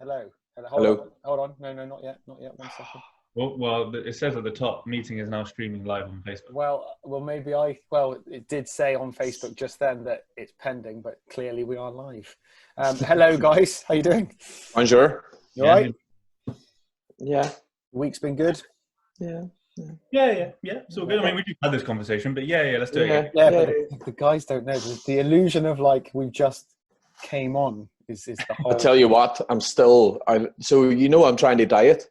Hello. Hello. Hold on. Hello. Hold on. No, no, not yet. Not yet. 1 second. Well, it says at the top, meeting is now streaming live on Facebook. Well, it did say on Facebook just then that it's pending, but clearly we are live. Hello, guys. How you doing? Bonjour. You all right? Yeah. Week's been good? Yeah. Yeah. So good. I mean, we just had this conversation, but yeah, let's do it again. Yeah, but the guys don't know. The illusion of like we just came on is the whole. I'll tell you what, I'm trying to diet.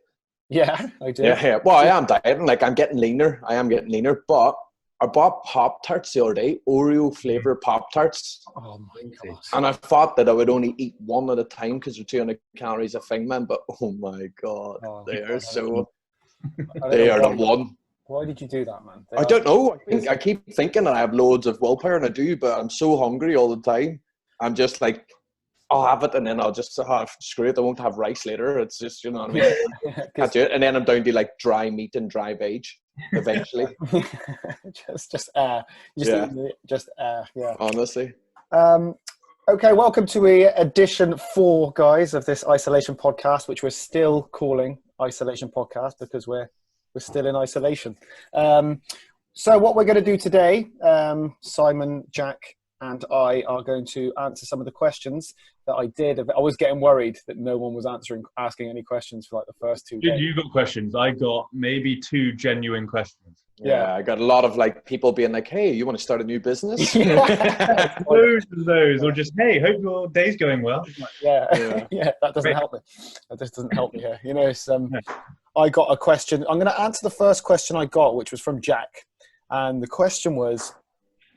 Yeah, I do. Yeah. Well, I am dieting. Like, I'm getting leaner. But I bought Pop-Tarts the other day, Oreo flavor Pop-Tarts. Oh my god! And I thought that I would only eat one at a time because they're 200 calories a thing, man. But oh my god, they are the one. Why did you do that, man? I don't know. I keep thinking that I have loads of willpower, and I do, but I'm so hungry all the time. I'm just like, I'll have it, and then I'll just screw it. I won't have rice later. It's just, you know what I mean? Can't do it. And then I'm down to like dry meat and dry veg eventually. just air. Yeah. Honestly. Okay, welcome to edition 4, guys, of this isolation podcast, which we're still calling isolation podcast because we're still in isolation. So what we're going to do today, Simon, Jack, and I are going to answer some of the questions that I did. I was getting worried that no one was asking any questions for like the first 2 days. You got questions. I got maybe 2 genuine questions. Yeah, I got a lot of like people being like, "Hey, you want to start a new business?" Loads of those, or just, "Hey, hope your day's going well." Yeah. That doesn't help me. That just doesn't help me here. You know, I got a question. I'm going to answer the first question I got, which was from Jack, and the question was,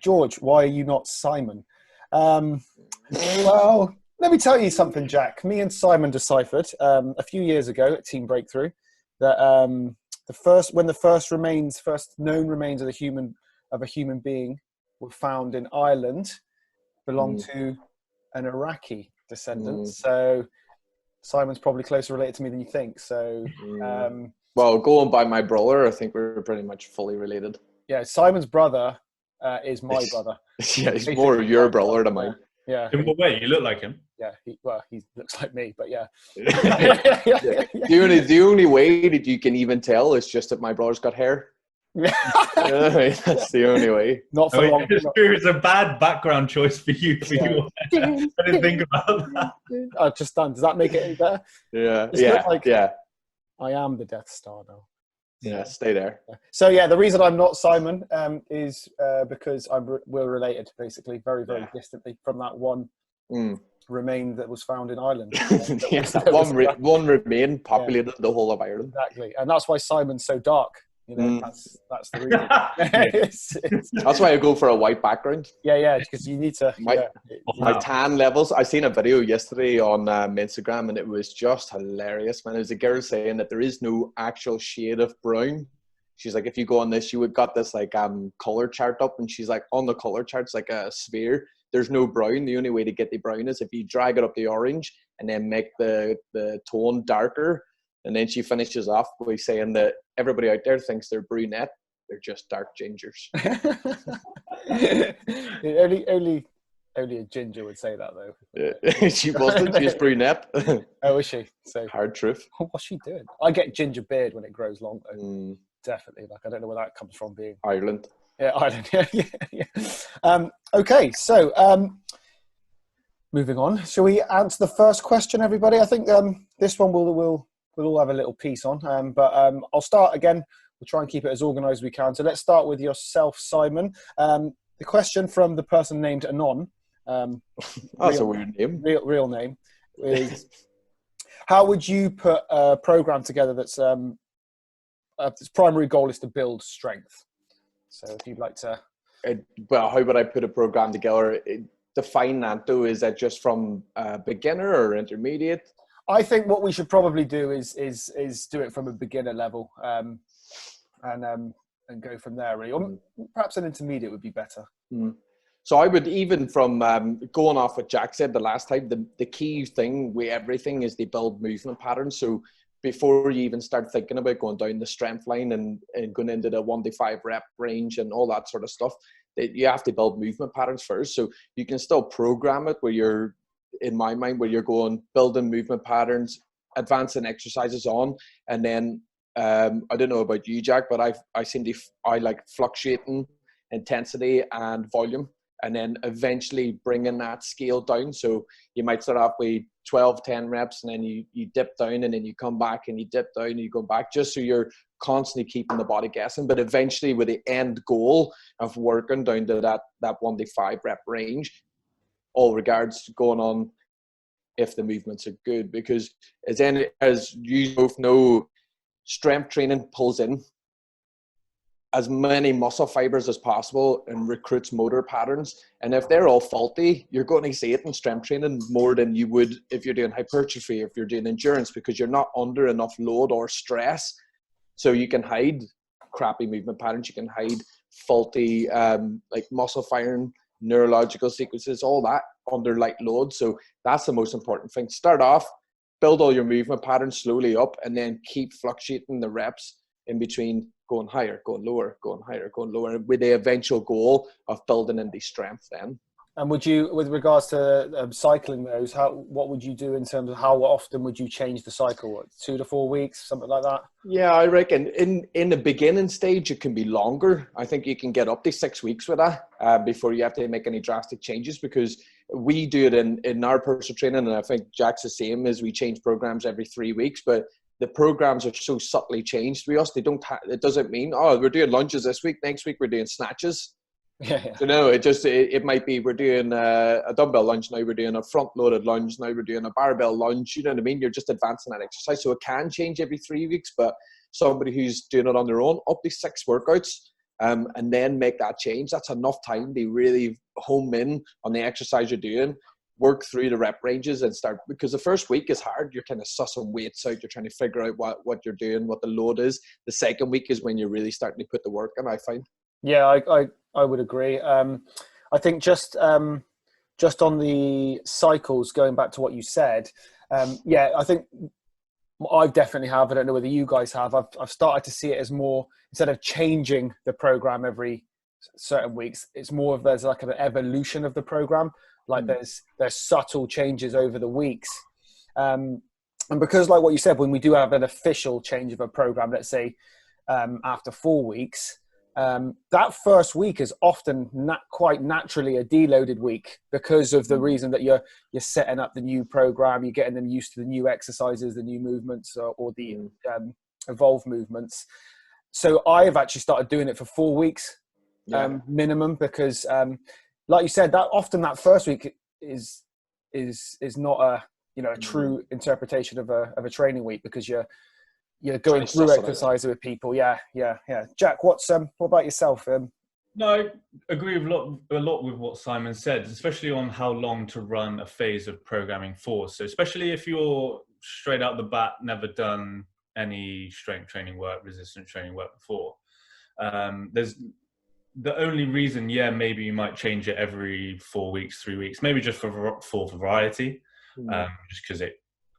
George, why are you not Simon? Well, let me tell you something, Jack. Me and Simon deciphered a few years ago at Team Breakthrough that when the first known remains of a human being were found in Ireland, belonged to an Iraqi descendant. So Simon's probably closer related to me than you think. So, well, going by my brother, I think we're pretty much fully related. Yeah, Simon's brother is my brother. Yeah, he's more your brother than mine. Yeah. In what way? You look like him. Yeah, he looks like me, but yeah. The only way that you can even tell is just that my brother's got hair. That's the only way. Not for long. It's a bad background choice for you. I didn't think about that. I've just done. Does that make it any better? Yeah. I am the Death Star now. Yeah, stay there. So yeah, the reason I'm not Simon is because we're related, basically, very, very distantly from that one remain that was found in Ireland. One remain populated the whole of Ireland. Exactly, and that's why Simon's so dark. You know, that's the reason. That's why I go for a white background. Yeah, because you need to. My tan levels. I seen a video yesterday on Instagram, and it was just hilarious, man. It was a girl saying that there is no actual shade of brown. She's like, if you go on this, you got this like color chart up, and she's like, on the color chart's like a sphere. There's no brown. The only way to get the brown is if you drag it up the orange and then make the tone darker. And then she finishes off by saying that everybody out there thinks they're brunette. They're just dark gingers. only a ginger would say that, though. She wasn't. She's brunette. Oh, is she? So hard truth. What's she doing? I get ginger beard when it grows long, though. Definitely. Like, I don't know where that comes from. Being Ireland. Yeah, Ireland. Yeah. Okay, so moving on. Shall we answer the first question, everybody? I think this one we'll all have a little piece on, but I'll start again. We'll try and keep it as organised as we can. So let's start with yourself, Simon. The question from the person named Anon. That's a weird name. Real name is: how would you put a program together that's its primary goal is to build strength? So if you'd like to. Well, how would I put a program together? Define that though. Is that just from beginner or intermediate? I think what we should probably do is do it from a beginner level, and go from there, really. Or perhaps an intermediate would be better. So I would, even from going off what Jack said the last time, the key thing with everything is they build movement patterns. So before you even start thinking about going down the strength line and going into the 1 to 5 rep range and all that sort of stuff, you have to build movement patterns first. So you can still program it where you're in my mind, where you're going building movement patterns, advancing exercises on, and then I don't know about you, Jack, but I like fluctuating intensity and volume, and then eventually bringing that scale down. So you might start off with 12, 10 reps, and then you dip down, and then you come back and you dip down and you go back, just so you're constantly keeping the body guessing. But eventually, with the end goal of working down to that 1 to 5 rep range, all regards to going on if the movements are good. Because as you both know, strength training pulls in as many muscle fibers as possible and recruits motor patterns. And if they're all faulty, you're going to see it in strength training more than you would if you're doing hypertrophy, if you're doing endurance, because you're not under enough load or stress. So you can hide crappy movement patterns, you can hide faulty like muscle firing, neurological sequences, all that under light load. So that's the most important thing. Start off, build all your movement patterns slowly up, and then keep fluctuating the reps in between, going higher, going lower, going higher, going lower, with the eventual goal of building in the strength then. And would you, with regards to cycling those, what would you do in terms of how often would you change the cycle? What, 2 to 4 weeks, something like that? Yeah, I reckon in the beginning stage, it can be longer. I think you can get up to 6 weeks with that before you have to make any drastic changes, because we do it in our personal training, and I think Jack's the same, as we change programs every 3 weeks, but the programs are so subtly changed with us. It doesn't mean, oh, we're doing lunges this week, next week we're doing snatches. Yeah. So no, it might be, we're doing a dumbbell lunge, now we're doing a front loaded lunge, now we're doing a barbell lunge. You know what I mean? You're just advancing that exercise. So it can change every 3 weeks, but somebody who's doing it on their own, up to 6 workouts, and then make that change, that's enough time to really home in on the exercise you're doing, work through the rep ranges and start, because the first week is hard. You're kind of sussing weights out. You're trying to figure out what you're doing, what the load is. The second week is when you're really starting to put the work in, I find. Yeah, I would agree. I think just on the cycles, going back to what you said, yeah, I think I definitely have. I don't know whether you guys have. I've started to see it as more, instead of changing the program every certain weeks, it's more of there's like an evolution of the program. Like there's subtle changes over the weeks. And because, like what you said, when we do have an official change of a program, let's say after 4 weeks, that first week is often not quite naturally a deloaded week, because of the reason that you're setting up the new program, you're getting them used to the new exercises, the new movements, or the evolved movements. So I've actually started doing it for 4 weeks minimum, because like you said, that often that first week is not a true interpretation of a training week, because you're going through exercise with people. Yeah. Jack, what about yourself? No, I agree with a lot with what Simon said, especially on how long to run a phase of programming for. So especially if you're straight out the bat, never done any strength training work, resistance training work before, there's the only reason, maybe you might change it every 4 weeks, 3 weeks, maybe just for variety, just because it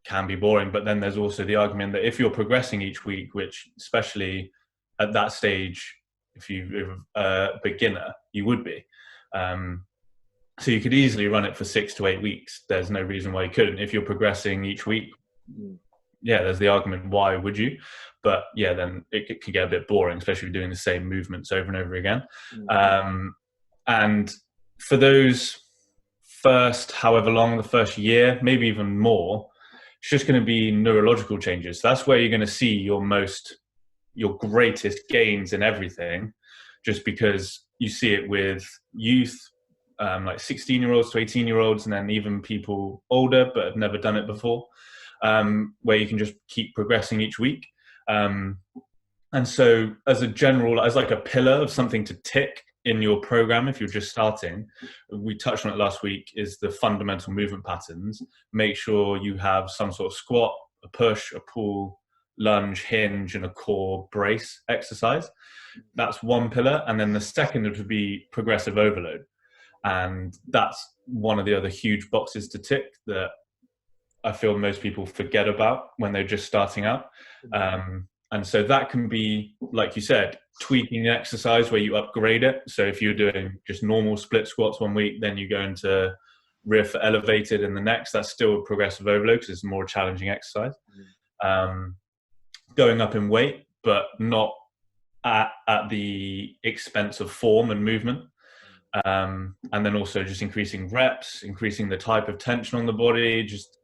can be boring. But then there's also the argument that if you're progressing each week, which especially at that stage, if you're a beginner, you would be. So you could easily run it for 6 to 8 weeks. There's no reason why you couldn't. If you're progressing each week, there's the argument, why would you? But then it could get a bit boring, especially if you're doing the same movements over and over again. And for those first, however long, the first year, maybe even more, it's just going to be neurological changes. That's where you're going to see your greatest gains in everything, just because you see it with youth, like 16-year-olds to 18-year-olds, and then even people older but have never done it before, where you can just keep progressing each week. And so as like a pillar of something to tick in your program, if you're just starting, we touched on it last week, is the fundamental movement patterns. Make sure you have some sort of squat, a push, a pull, lunge, hinge, and a core brace exercise. That's one pillar. And then the second would be progressive overload. And that's one of the other huge boxes to tick that I feel most people forget about when they're just starting out. And so that can be, like you said, tweaking the exercise where you upgrade it. So if you're doing just normal split squats 1 week, then you go into rear foot elevated in the next. That's still a progressive overload because it's a more challenging exercise. Going up in weight, but not at the expense of form and movement. And then also just increasing reps, increasing the type of tension on the body, just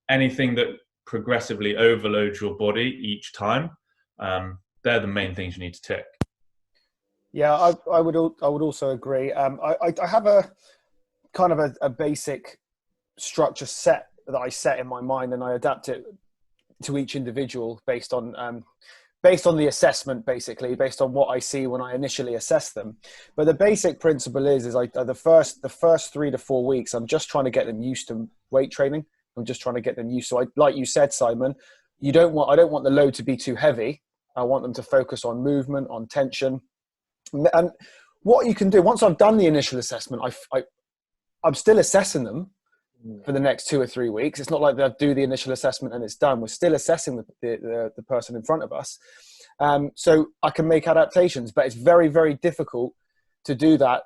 anything that progressively overloads your body each time. They're the main things you need to tick. Yeah, I would also agree. I have a kind of a basic structure set that I set in my mind, and I adapt it to each individual based on the assessment, basically based on what I see when I initially assess them. But the basic principle is the first 3 to 4 weeks, I'm just trying to get them used to weight training. I'm just trying to get them used. So like you said, Simon, I don't want the load to be too heavy. I want them to focus on movement, on tension. And what you can do, once I've done the initial assessment, I'm still assessing them for the next 2 or 3 weeks. It's not like they'll do the initial assessment and it's done. We're still assessing the person in front of us. So I can make adaptations, but it's very, very difficult to do that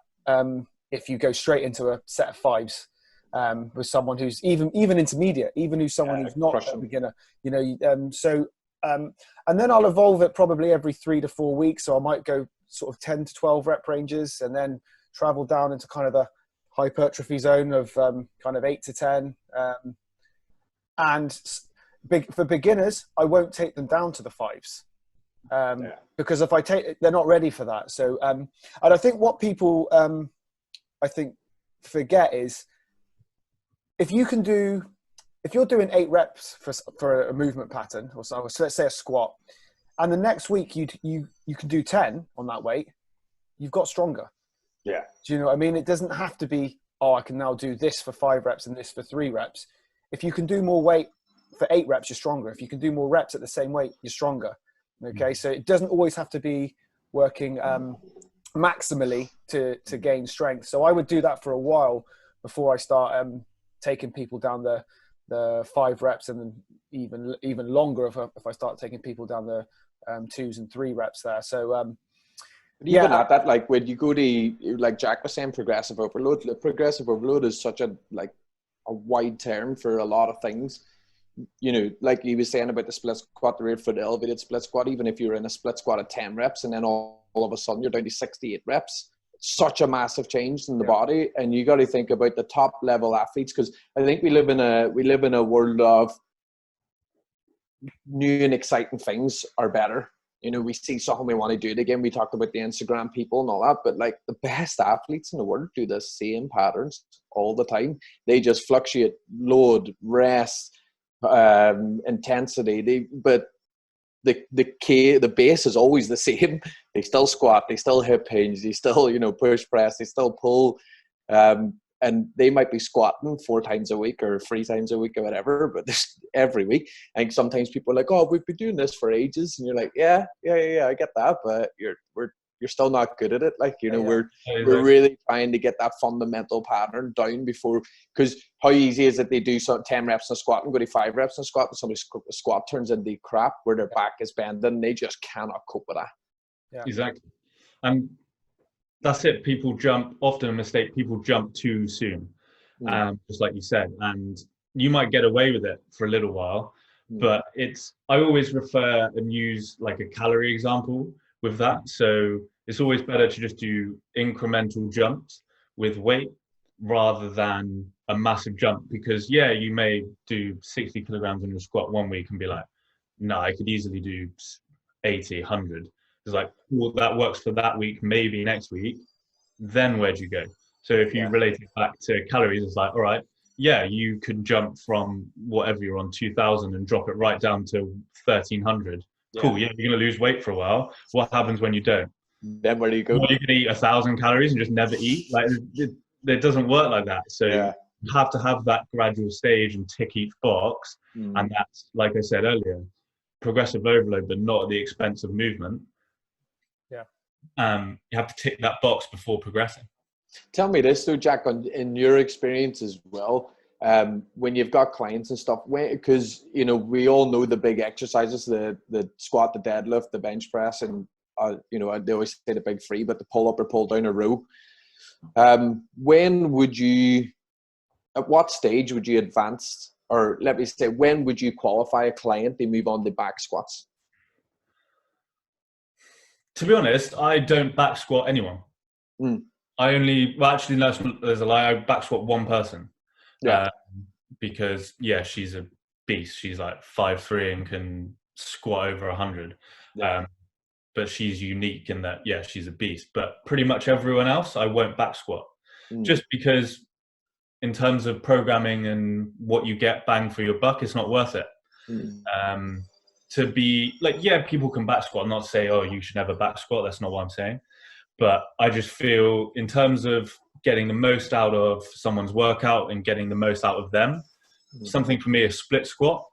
if you go straight into a set of fives with someone who's even intermediate, even who's someone who's not a beginner. And then I'll evolve it probably every 3 to 4 weeks. So I might go sort of 10 to 12 rep ranges and then travel down into kind of the hypertrophy zone of kind of 8 to 10. And for beginners, I won't take them down to the fives because if I take, they're not ready for that. So, and I think what people, forget is if you're doing 8 reps for a movement pattern, so let's say a squat, and the next week you can do 10 on that weight, you've got stronger. Yeah. Do you know what I mean? It doesn't have to be, I can now do this for 5 reps and this for 3 reps. If you can do more weight for 8 reps, you're stronger. If you can do more reps at the same weight, you're stronger. Okay. So it doesn't always have to be working maximally to gain strength. So I would do that for a while before I start taking people down the 5 reps, and then even longer if I start taking people down the 2s and 3 reps there. So even at that, like when you go to, like Jack was saying, progressive overload. Progressive overload is such a wide term for a lot of things. You know, like he was saying about the split squat, the rear foot elevated split squat. Even if you're in a split squat at 10 reps, and then all of a sudden you're down to 68 reps. Such a massive change in the body, and you got to think about the top level athletes, because I think we live in a world of new and exciting things are better. You know, we see something, we want to do it again. We talked about the Instagram people and all that, but like the best athletes in the world do the same patterns all the time. They just fluctuate load, rest, intensity. But the base is always the same. They still squat, they still hip hinge, they still, push press, they still pull. And they might be squatting 4 times a week or 3 times a week or whatever, but this every week. I think sometimes people are like, "Oh, we've been doing this for ages," and you're like, "Yeah, I get that," but you're still not good at it. Like, we're really trying to get that fundamental pattern down before, because how easy is it they do 10 reps in a squat and go to 5 reps in a squat, and somebody's squat turns into crap where their back is bending, and they just cannot cope with that. Yeah, exactly. And that's it. People often a mistake, people jump too soon, just like you said, and you might get away with it for a little while, but I always refer and use like a calorie example with that. So it's always better to just do incremental jumps with weight rather than a massive jump, because you may do 60 kilograms in your squat one week and be like, no, I could easily do 80, 100. It's like, well, that works for that week, maybe next week. Then where'd you go? So if you relate it back to calories, it's like, all right, you could jump from whatever you're on 2,000 and drop it right down to 1,300. Cool, you're going to lose weight for a while. What happens when you don't? Then where do you go? Well, you can eat 1,000 calories and just never eat. Like it doesn't work like that. So you have to have that gradual stage and tick each box. And that's, like I said earlier, progressive overload, but not at the expense of movement. You have to tick that box before progressing. Tell me this though, Jack, in your experience as well, when you've got clients and stuff, because we all know the big exercises, the squat, the deadlift, the bench press, and they always say the big 3, but the pull up or pull down a row. When would you at what stage would you advance, or let me say, when would you qualify a client to move on to back squats? To be honest, I don't back squat anyone. I only, well, actually, no, there's a lie. I back squat one person. Yeah. Because, yeah, she's a beast. She's like 5'3" and can squat over 100. Yeah. But she's unique in that, yeah, she's a beast. But pretty much everyone else, I won't back squat. Just because in terms of programming and what you get bang for your buck, it's not worth it. To be like, yeah, people can back squat. I'm not saying, oh, you should never back squat. That's not what I'm saying. But I just feel in terms of getting the most out of someone's workout and getting the most out of them, something for me, a split squat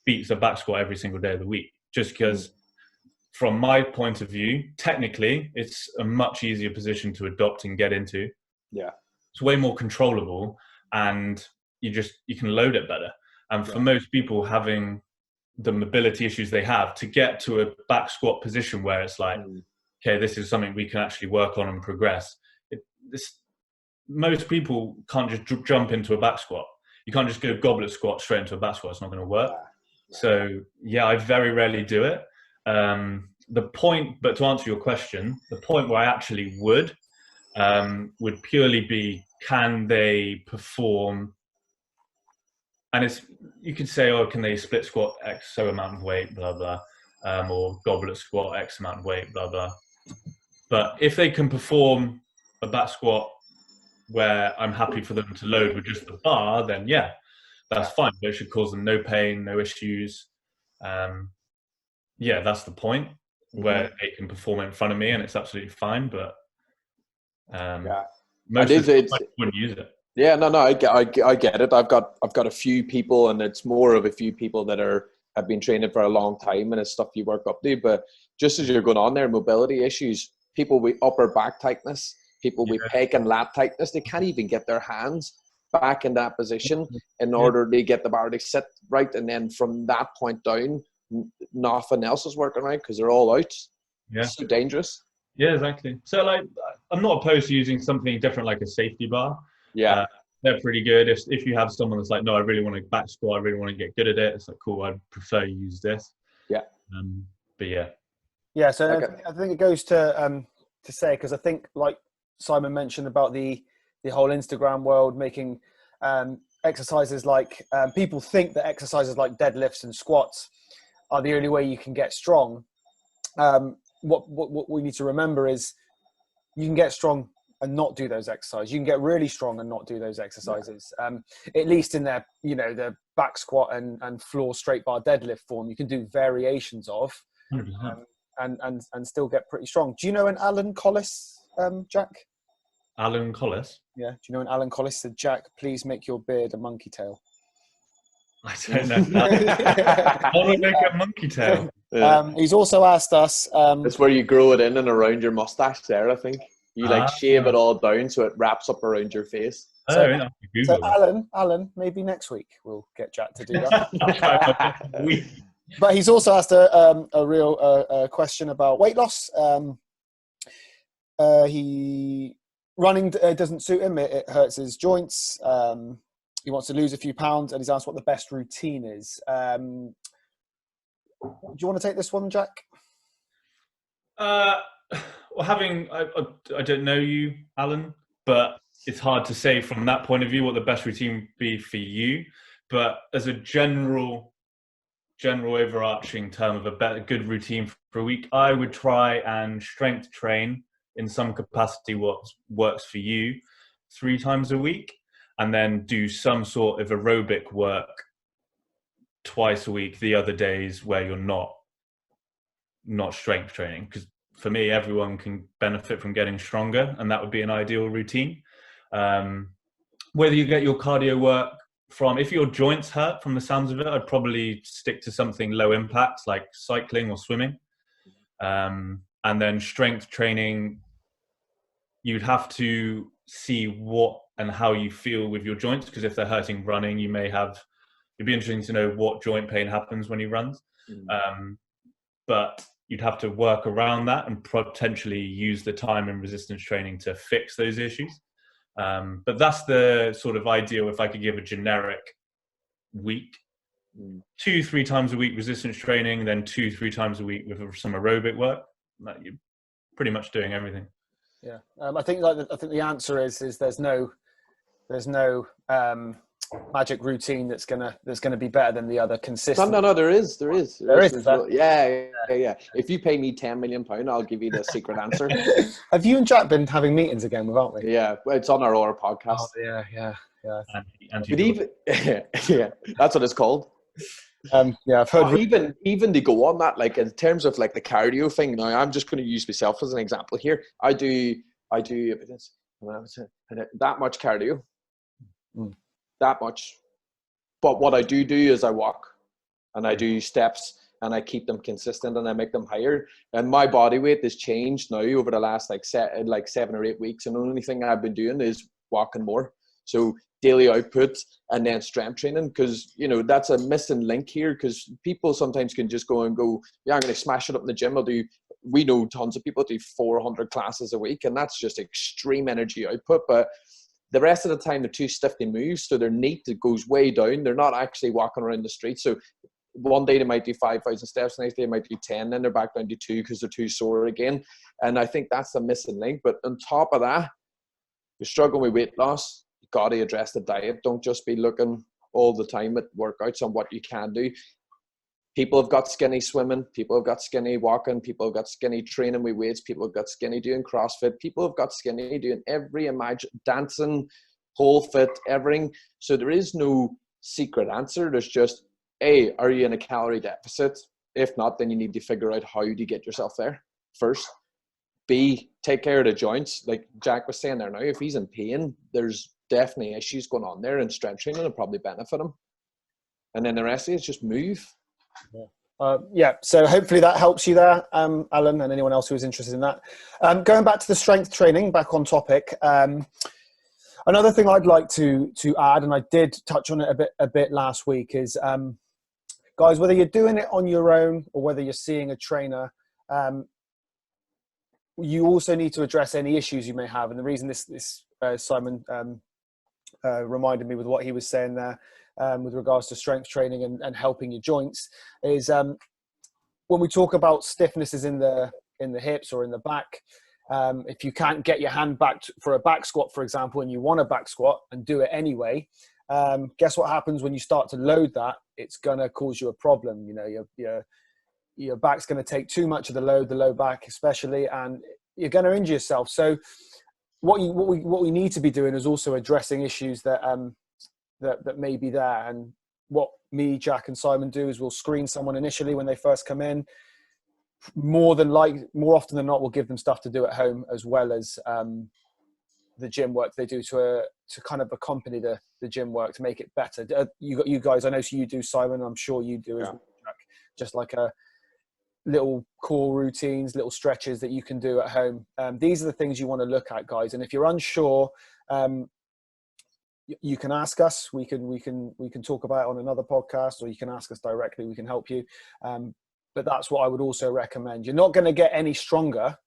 beats a back squat every single day of the week. Just because from my point of view, technically, it's a much easier position to adopt and get into. Yeah. It's way more controllable and you can load it better. And for most people having the mobility issues they have, to get to a back squat position where it's like, okay, this is something we can actually work on and progress. Most people can't just jump into a back squat. You can't just go goblet squat straight into a back squat. It's not going to work. So yeah, I very rarely do it. But to answer your question, the point where I actually would purely be, can they perform? And you could say, oh, can they split squat X so amount of weight, blah, blah, or goblet squat X amount of weight, blah, blah. But if they can perform a back squat where I'm happy for them to load with just the bar, then yeah, that's fine. But it should cause them no pain, no issues. Yeah, that's the point, where they can perform in front of me and it's absolutely fine. But most of the time I wouldn't use it. Yeah, no, I get it. I've got a few people, and it's more of a few people that have been training for a long time, and it's stuff you work up to. But just as you're going on there, mobility issues, people with upper back tightness, people with pec and lat tightness, they can't even get their hands back in that position in order to get the bar to sit right, and then from that point down, nothing else is working right because they're all out. Yeah, it's so dangerous. Yeah, exactly. So like, I'm not opposed to using something different like a safety bar. Yeah, they're pretty good. If you have someone that's like, no, I really want to back squat, I really want to get good at it, it's like, cool, I'd prefer you use this. Yeah. But yeah. Yeah, so okay. I think it goes to say, because I think like Simon mentioned about the whole Instagram world making exercises like people think that exercises like deadlifts and squats are the only way you can get strong. What we need to remember is you can get strong and not do those exercises. You can get really strong and not do those exercises. At least in their, the back squat and floor straight bar deadlift form, you can do variations of, and still get pretty strong. Do you know an Alan Collis, Jack? Alan Collis? Yeah. Do you know an Alan Collis said, Jack, please make your beard a monkey tail? I don't know. I want to make a monkey tail. He's also asked us. It's where you grow it in and around your mustache there, I think. You shave it all down so it wraps up around your face. So Alan, maybe next week we'll get Jack to do that. But he's also asked a real question about weight loss. Running doesn't suit him. It hurts his joints. He wants to lose a few pounds, and he's asked what the best routine is. Do you want to take this one, Jack? Well, I don't know you, Alan, but it's hard to say from that point of view what the best routine would be for you. But as a general overarching term of a good routine for a week, I would try and strength train in some capacity what works for you 3 times a week, and then do some sort of aerobic work twice a week the other days where you're not strength training. Because for me, everyone can benefit from getting stronger, and that would be an ideal routine. Whether you get your cardio work from, if your joints hurt from the sounds of it, I'd probably stick to something low impact like cycling or swimming. And then strength training, you'd have to see what and how you feel with your joints, because if they're hurting running, it'd be interesting to know what joint pain happens when he runs. But you'd have to work around that and potentially use the time and resistance training to fix those issues. But that's the sort of ideal. If I could give a generic week, 2-3 times a week resistance training, then 2-3 times a week with some aerobic work, you're pretty much doing everything. Yeah, I think the answer is there's no magic routine that's gonna be better than the other consistent. No, there is. There is. Yeah. If you pay me £10 million, I'll give you the secret answer. Have you and Jack been having meetings again, haven't we? Yeah, it's on our other podcast. Oh, yeah. But even yeah, that's what it's called. Yeah, I've heard. Even to go on that, like in terms of like the cardio thing. Now, I'm just going to use myself as an example here. I do that much cardio, that much. But what I do is I walk, and I do steps, and I keep them consistent, and I make them higher. And my body weight has changed now over the last like 7 or 8 weeks, and the only thing I've been doing is walking more. So daily output and then strength training, because that's a missing link here, because people sometimes can just go, yeah, I'm going to smash it up in the gym. We know tons of people do 400 classes a week, and that's just extreme energy output, but the rest of the time they're too stiff to move, so their NEAT goes way down. They're not actually walking around the street. So one day they might do 5,000 steps, the next day they might do 10, then they're back down to 2 because they're too sore again. And I think that's the missing link. But on top of that, you're struggling with weight loss, got to address the diet. Don't just be looking all the time at workouts on what you can do. People have got skinny swimming, people have got skinny walking, people have got skinny training with weights, people have got skinny doing CrossFit, people have got skinny doing every dancing, whole fit, everything. So there is no secret answer. There's just, A, are you in a calorie deficit? If not, then you need to figure out how to get yourself there first. B, take care of the joints. Like Jack was saying there now, if he's in pain, there's definitely issues going on there, and strength training will probably benefit him. And then the rest of it is just move. So hopefully that helps you there, Alan, and anyone else who is interested in that. Going back to the strength training, back on topic. Another thing I'd like to add, and I did touch on it a bit last week, is guys, whether you're doing it on your own or whether you're seeing a trainer, you also need to address any issues you may have. And the reason this Simon reminded me with what he was saying there with regards to strength training and helping your joints is when we talk about stiffnesses in the hips or in the back, if you can't get your hand back for a back squat, for example, and you want a back squat and do it anyway, guess what happens when you start to load that? It's going to cause you a problem. Your back's going to take too much of the low back especially, and you're going to injure yourself. So what we need to be doing is also addressing issues that may be there. And what me, Jack, and Simon do is we'll screen someone initially when they first come in. More often than not, we'll give them stuff to do at home, as well as the gym work they do to kind of accompany the gym work to make it better. You guys, I know you do, Simon. I'm sure you do as well, Jack. Just like a little core routines, little stretches that you can do at home. These are the things you want to look at, guys. And if you're unsure, you can ask us. We can talk about it on another podcast, or you can ask us directly. We can help you. But that's what I would also recommend. You're not going to get any stronger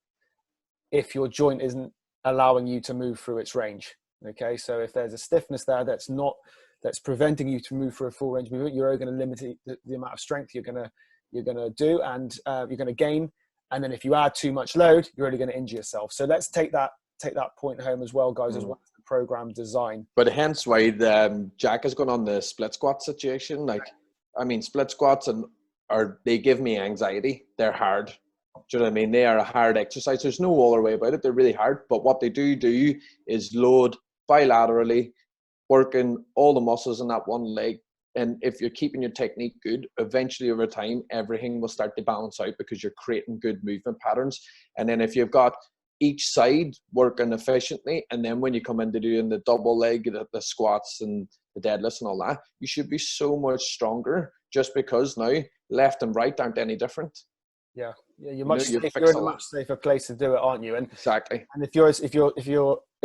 if your joint isn't allowing you to move through its range. Okay, so if there's a stiffness there that's preventing you to move for a full range of movement, you're going to limit the amount of strength you're going to do, and you're going to gain. And then if you add too much load, you're really going to injure yourself. So let's take that point home as well, guys, as well as the program design. But hence why Jack has gone on the split squat situation. Like, I mean, split squats they give me anxiety. They're hard. Do you know what I mean? They are a hard exercise. There's no other way about it. They're really hard. But what they do is load bilaterally, working all the muscles in that one leg. And if you're keeping your technique good, eventually over time, everything will start to balance out because you're creating good movement patterns. And then if you've got each side working efficiently, and then when you come into doing the double leg, the squats and the deadlifts and all that, you should be so much stronger, just because now left and right aren't any different. Yeah, you're in a much safer place to do it, aren't you? And exactly. And if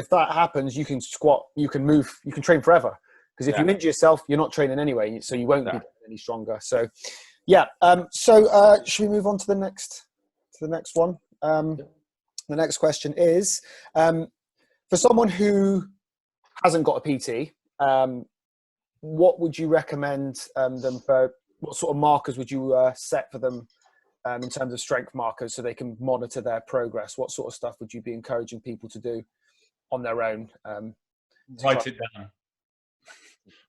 that happens, you can squat, you can move, you can train forever. Because if you injure yourself, you're not training anyway, so you won't be any stronger. So, should we move on to the next one? The next question is, for someone who hasn't got a PT, what would you recommend them for? What sort of markers would you set for them in terms of strength markers so they can monitor their progress? What sort of stuff would you be encouraging people to do on their own? Write it down.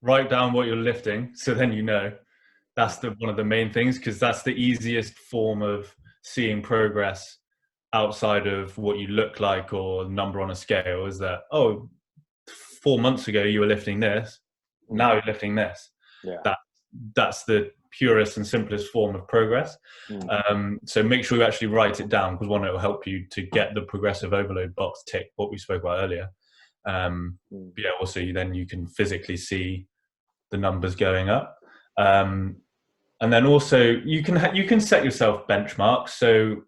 Write down what you're lifting, so then you know. That's one of the main things, because that's the easiest form of seeing progress outside of what you look like or number on a scale. Is that, 4 months ago you were lifting this, now you're lifting this. Yeah. That's the purest and simplest form of progress. So make sure you actually write it down, because one, it will help you to get the progressive overload box ticked, what we spoke about earlier. Yeah, also then you can physically see the numbers going up. And then also you can set yourself benchmarks. So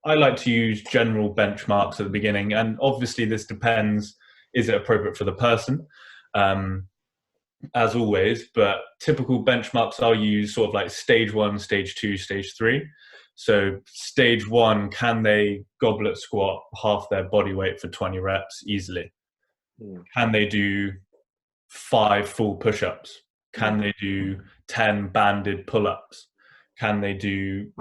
I like to use general benchmarks at the beginning, and obviously this depends, is it appropriate for the person, as always, but typical benchmarks I'll use sort of like stage 1, stage 2, stage 3. So stage 1, can they goblet squat half their body weight for 20 reps easily? Can they do 5 full push-ups? Can they do 10 banded pull-ups? Can they do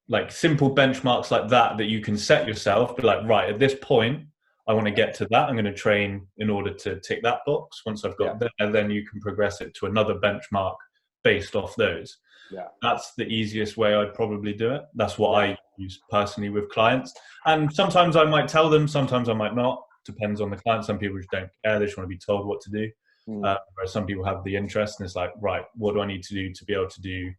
like simple benchmarks like that you can set yourself, but like, right, at this point, I want to get to that. I'm going to train in order to tick that box. Once I've got there, then you can progress it to another benchmark based off those. Yeah. That's the easiest way I'd probably do it. That's what I use personally with clients. And sometimes I might tell them, sometimes I might not. Depends on the client. Some people just don't care. They just want to be told what to do. Whereas some people have the interest, and it's like, right, what do I need to do to be able to do?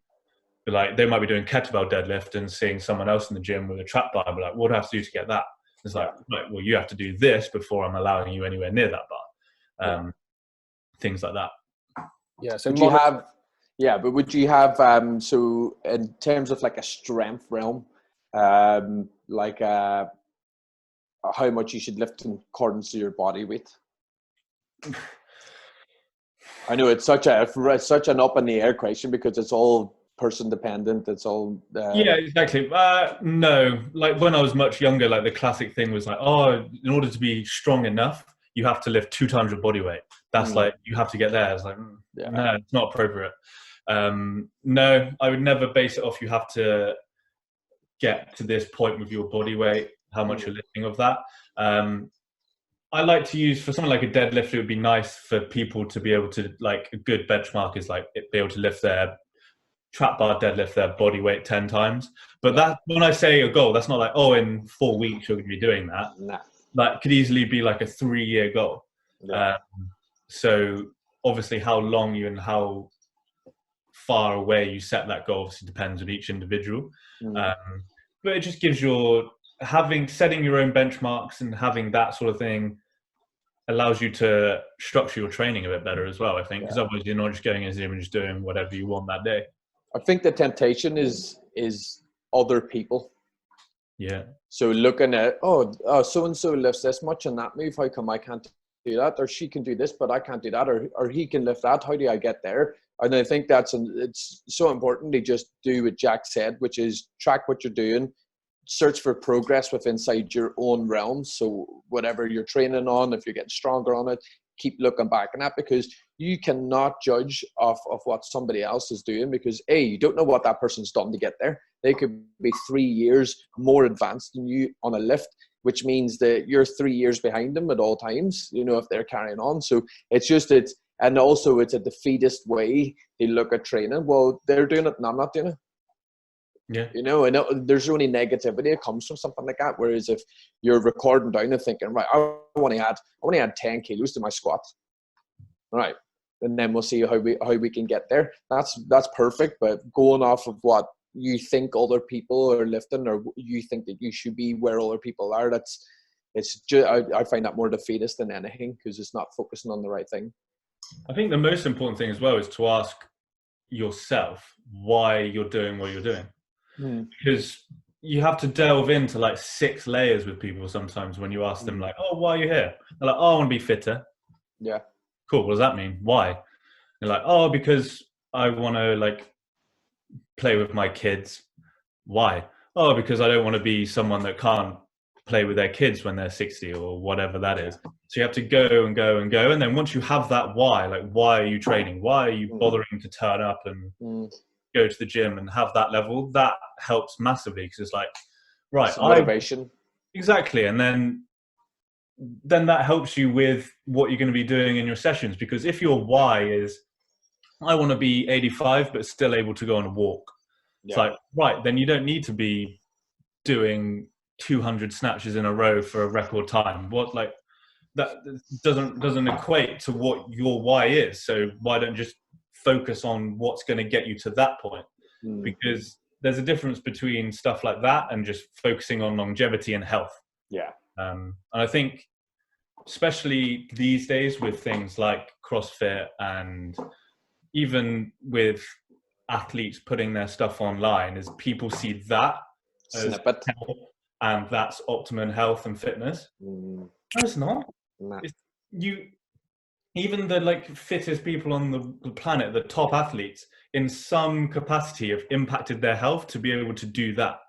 Like, they might be doing kettlebell deadlift and seeing someone else in the gym with a trap bar, but like, what do I have to do to get that? It's like, right, well, you have to do this before I'm allowing you anywhere near that bar. Things like that. Yeah. So would you have so in terms of like a strength realm, like how much you should lift in accordance to your body weight? I know it's such an up in the air question, because it's all person dependent. It's all yeah, exactly. No, like when I was much younger, like the classic thing was like, in order to be strong enough, you have to lift 2 times your body weight. That's like, you have to get there. It's like, no, it's not appropriate. No, I would never base it off you have to get to this point with your body weight, how much you're lifting of that. I like to use, for something like a deadlift, it would be nice for people to be able to, like, a good benchmark is like be able to lift their trap bar deadlift their body weight 10 times. But that, when I say a goal, that's not like, in 4 weeks you're going to be doing that. Nah. That could easily be like a 3-year goal. So obviously how long you and how far away you set that goal obviously depends on each individual. But it just gives setting your own benchmarks and having that sort of thing allows you to structure your training a bit better as well, I think, because otherwise you're not just going in and just doing whatever you want that day. I think the temptation is other people. Yeah. So looking at, so-and-so lifts this much in that move, how come I can't do that? Or she can do this, but I can't do that. Or he can lift that. How do I get there? And I think it's so important to just do what Jack said, which is track what you're doing, search for progress within inside your own realm. So whatever you're training on, if you're getting stronger on it, keep looking back on that, because you cannot judge of what somebody else is doing, because you don't know what that person's done to get there. They could be 3 years more advanced than you on a lift, which means that you're 3 years behind them at all times, if they're carrying on. So and also it's a defeatist way to look at training. Well, they're doing it and I'm not doing it. Yeah. And there's only negativity that comes from something like that. Whereas if you're recording down and thinking, right, I only had 10 kilos to my squat. All right. And then we'll see how we can get there. That's perfect. But going off of what you think other people are lifting, or you think that you should be where other people are, I find that more defeatist than anything, because it's not focusing on the right thing. I think the most important thing as well is to ask yourself why you're doing what you're doing. Because you have to delve into like 6 layers with people sometimes when you ask them like, why are you here? They're like, I want to be fitter. Yeah. Cool. What does that mean? Why? They're like, because I want to like play with my kids. Why? Because I don't want to be someone that can't play with their kids when they're 60 or whatever that is. So you have to go and go and go. And then once you have that why, like, why are you training? Why are you bothering to turn up and go to the gym and have that level? That helps massively, because it's like, right, it's motivation. Exactly. And then that helps you with what you're going to be doing in your sessions. Because if your why is, I want to be 85 but still able to go on a walk, it's like, right, then you don't need to be doing 200 snatches in a row for a record time. What, like, that doesn't equate to what your why is. So why don't just focus on what's going to get you to that point? Because there's a difference between stuff like that and just focusing on longevity and health. And I think especially these days with things like CrossFit, and even with athletes putting their stuff online, is people see that snippet and that's optimum health and fitness. No, it's not. It's, even the like fittest people on the planet, the top athletes, in some capacity have impacted their health to be able to do that.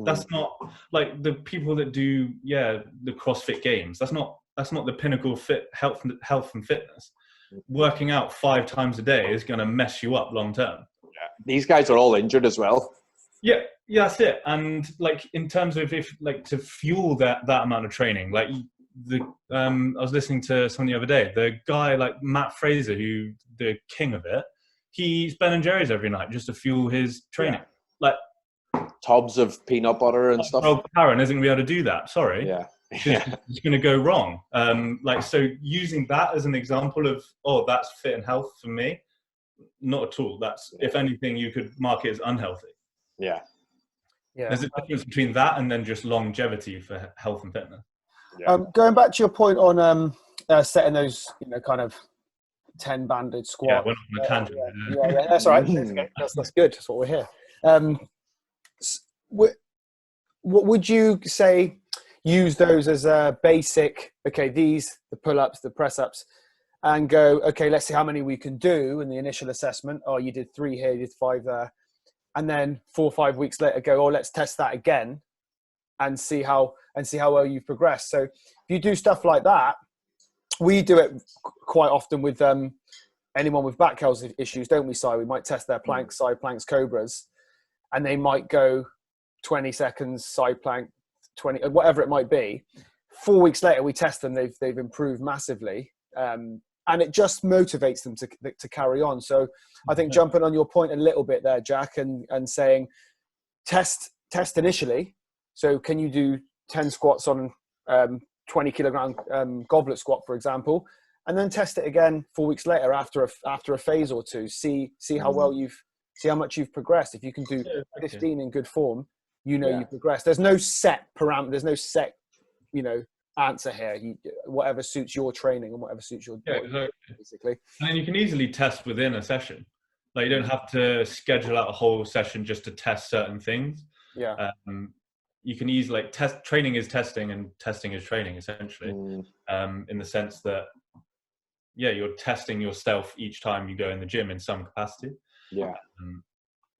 That's not like the people that do the CrossFit Games. That's not the pinnacle of health and fitness. Working out 5 times a day is going to mess you up long term. These guys are all injured as well. Yeah, that's it. And like, in terms of, if like, to fuel that amount of training, like I was listening to someone the other day, the guy like Matt Fraser, who the king of it, he eats Ben and Jerry's every night just to fuel his training. Like tubs of peanut butter and stuff. Oh, Karen isn't going to be able to do that. Sorry. It's going to go wrong. Like, so using that as an example of, that's fit and health for me, not at all. That's, if anything, you could mark it as unhealthy. There's a difference between that and then just longevity for health and fitness. Going back to your point on setting those, kind of 10 banded squats. We're not on a tangent. That's all right. That's good. That's what we're here. What would you say? Use those as a basic. Okay, the pull-ups, the press-ups, and go. Okay, let's see how many we can do in the initial assessment. Oh, you did 3 here, you did 5 there, and then 4 or 5 weeks later, go. Oh, let's test that again, and see how well you've progressed. So if you do stuff like that, we do it quite often with anyone with back health issues, don't we, Si? We might test their planks, side planks, cobras, and they might go 20 seconds side plank, 20, whatever it might be. 4 weeks later, we test them; they've improved massively, and it just motivates them to carry on. So I think jumping on your point a little bit there, Jack, and saying test initially. So can you do 10 squats on 20 kilogram goblet squat, for example, and then test it again 4 weeks later after a phase or two. See how well how much you've progressed. If you can do 15 in good form, you've progressed. There's no set parameter. There's no set, answer here. Whatever suits your training and whatever suits your exactly. Basically. And then you can easily test within a session. Like, you don't have to schedule out a whole session just to test certain things. You can easily test. Training is testing, and testing is training, essentially. In the sense that you're testing yourself each time you go in the gym in some capacity.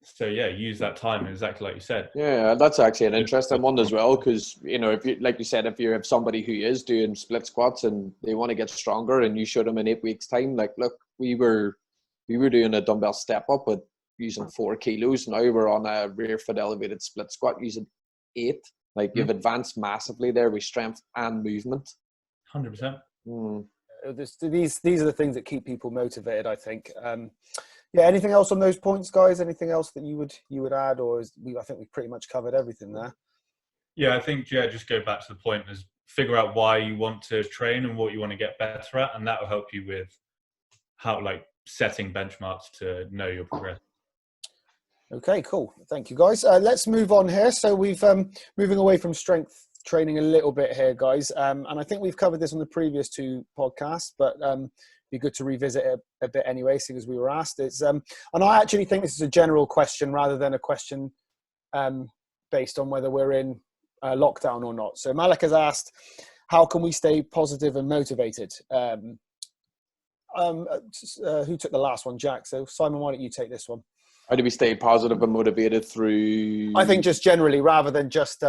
So use that time exactly like you said. That's actually an interesting one as well, because if you, like you said, if you have somebody who is doing split squats and they want to get stronger, and you show them in 8 weeks time, like, look, we were doing a dumbbell step up with using 4 kilos. Now we're on a rear foot elevated split squat using 8. Like, you've advanced massively there with strength and movement. 100%. These are the things that keep people motivated, I think. Anything else on those points, guys? Anything else that you would add, or I think we've pretty much covered everything there. I think just go back to the point, is figure out why you want to train and what you want to get better at, and that will help you with how, like, setting benchmarks to know your progress. Okay, cool. Thank you, guys. Let's move on here. So we've moving away from strength training a little bit here, guys, and I think we've covered this on the previous 2 podcasts, but be good to revisit it a bit anyway, seeing as we were asked. It's and I actually think this is a general question rather than a question based on whether we're in lockdown or not. So Malik has asked, how can we stay positive and motivated? Who took the last one? Jack. So Simon, why don't you take this one? How do we stay positive and motivated through? I think just generally, rather than just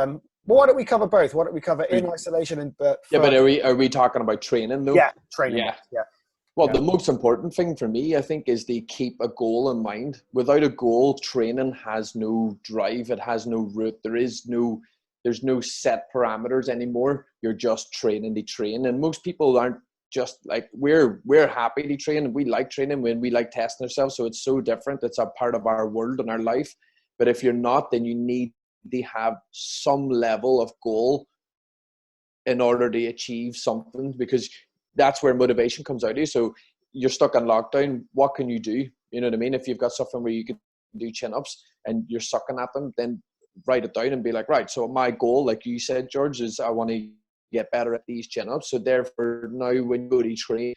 Well, why don't we cover both? Why don't we cover in isolation and but are we talking about training though? Yeah, training. Yeah. Well, the most important thing for me, I think, is to keep a goal in mind. Without a goal, training has no drive. It has no route. There's no set parameters anymore. You're just training to train. And most people aren't just like, we're happy to train and we like training when we like testing ourselves. So it's so different. It's a part of our world and our life. But if you're not, then you need to have some level of goal in order to achieve something, because that's where motivation comes out of you. So you're stuck in lockdown. What can you do? You know what I mean? If you've got something where you can do chin-ups and you're sucking at them, then write it down and be like, right, so my goal, like you said, George, is I want to get better at these chin-ups. So therefore, now when you go to train,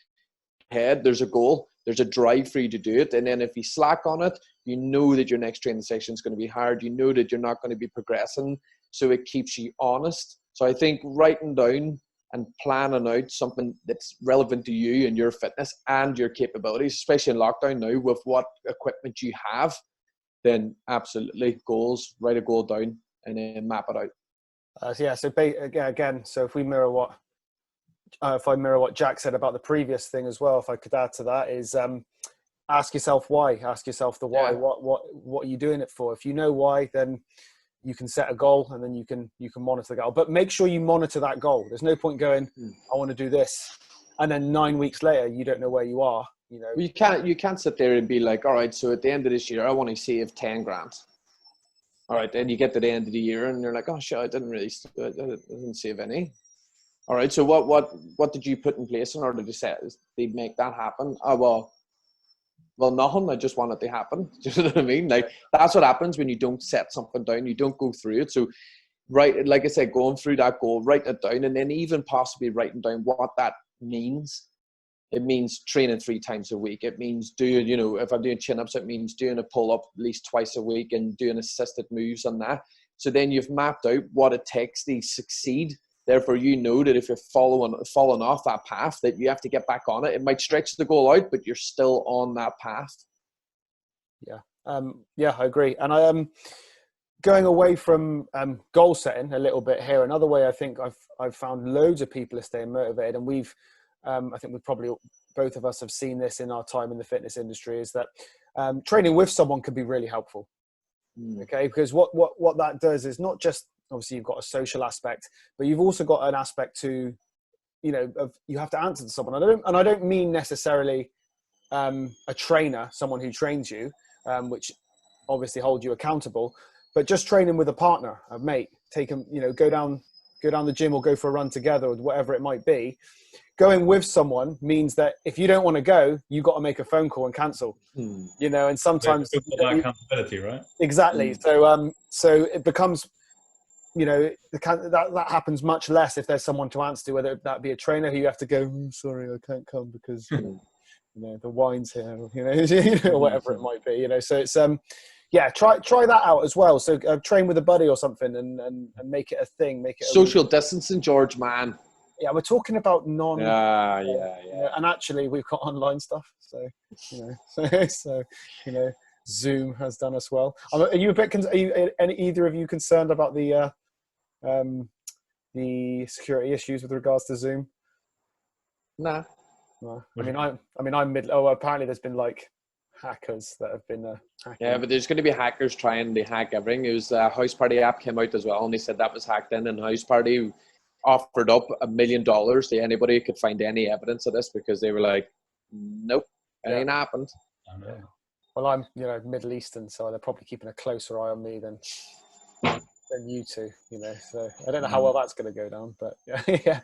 there's a goal, there's a drive for you to do it. And then if you slack on it, you know that your next training session is going to be hard. You know that you're not going to be progressing. So it keeps you honest. So I think writing down and planning out something that's relevant to you and your fitness and your capabilities, especially in lockdown now with what equipment you have, then absolutely goals, write a goal down and then map it out. So again, so if we mirror if I mirror what Jack said about the previous thing as well, if I could add to that, is ask yourself why. Ask yourself the why. Yeah. What are you doing it for? If you know why, then you can set a goal and then you can monitor the goal. But make sure you monitor that goal. There's no point going, I want to do this, and then 9 weeks later you don't know where you are. You know, you can't sit there and be like, all right, so at the end of this year I want to save 10 grand. All right, then you get to the end of the year and you're like, oh shit, I didn't save any. All right, so what did you put in place in order to make that happen? Oh, well, nothing. I just want it to happen. Do you know what I mean? Like, that's what happens when you don't set something down. You don't go through it. So, right, like I said, going through that goal, write it down, and then even possibly writing down what that means. It means training 3 times a week. It means doing, if I'm doing chin-ups, it means doing a pull-up at least twice a week and doing assisted moves on that. So then you've mapped out what it takes to succeed. Therefore, you know that if you're falling off that path, that you have to get back on it. It might stretch the goal out, but you're still on that path. Yeah, I agree. And I going away from goal setting a little bit here. Another way I think I've found loads of people are staying motivated, and I think we probably both of us have seen this in our time in the fitness industry, is that training with someone can be really helpful. Okay, because what that does is not just, obviously you've got a social aspect, but you've also got an aspect to, you have to answer to someone. I don't mean necessarily a trainer, someone who trains you, which obviously holds you accountable, but just training with a partner, a mate, take them, go down the gym or go for a run together or whatever it might be. Going with someone means that if you don't want to go, you got to make a phone call and cancel. And sometimes accountability, right? Exactly. So it becomes, that happens much less if there's someone to answer to, whether that be a trainer who you have to go, sorry, I can't come because the wine's here, or whatever it might be. So it's try that out as well. So train with a buddy or something and make it a thing. Make it social distancing, George, man. Yeah, we're talking about non. Yeah. And actually, we've got online stuff. So Zoom has done us well. Are you a bit? Either of you concerned about the security issues with regards to Zoom? Nah. No. I'm mid. Oh, apparently there's been like hackers that have been hacking. Yeah, but there's going to be hackers trying to hack everything. It was a House Party app came out as well, and they said that was hacked in, and House Party offered up $1 million to anybody who could find any evidence of this, because they were like, nope, it ain't happened. Yeah. Well, I'm Middle Eastern, so they're probably keeping a closer eye on me than you two. So I don't know how well that's going to go down, but yeah.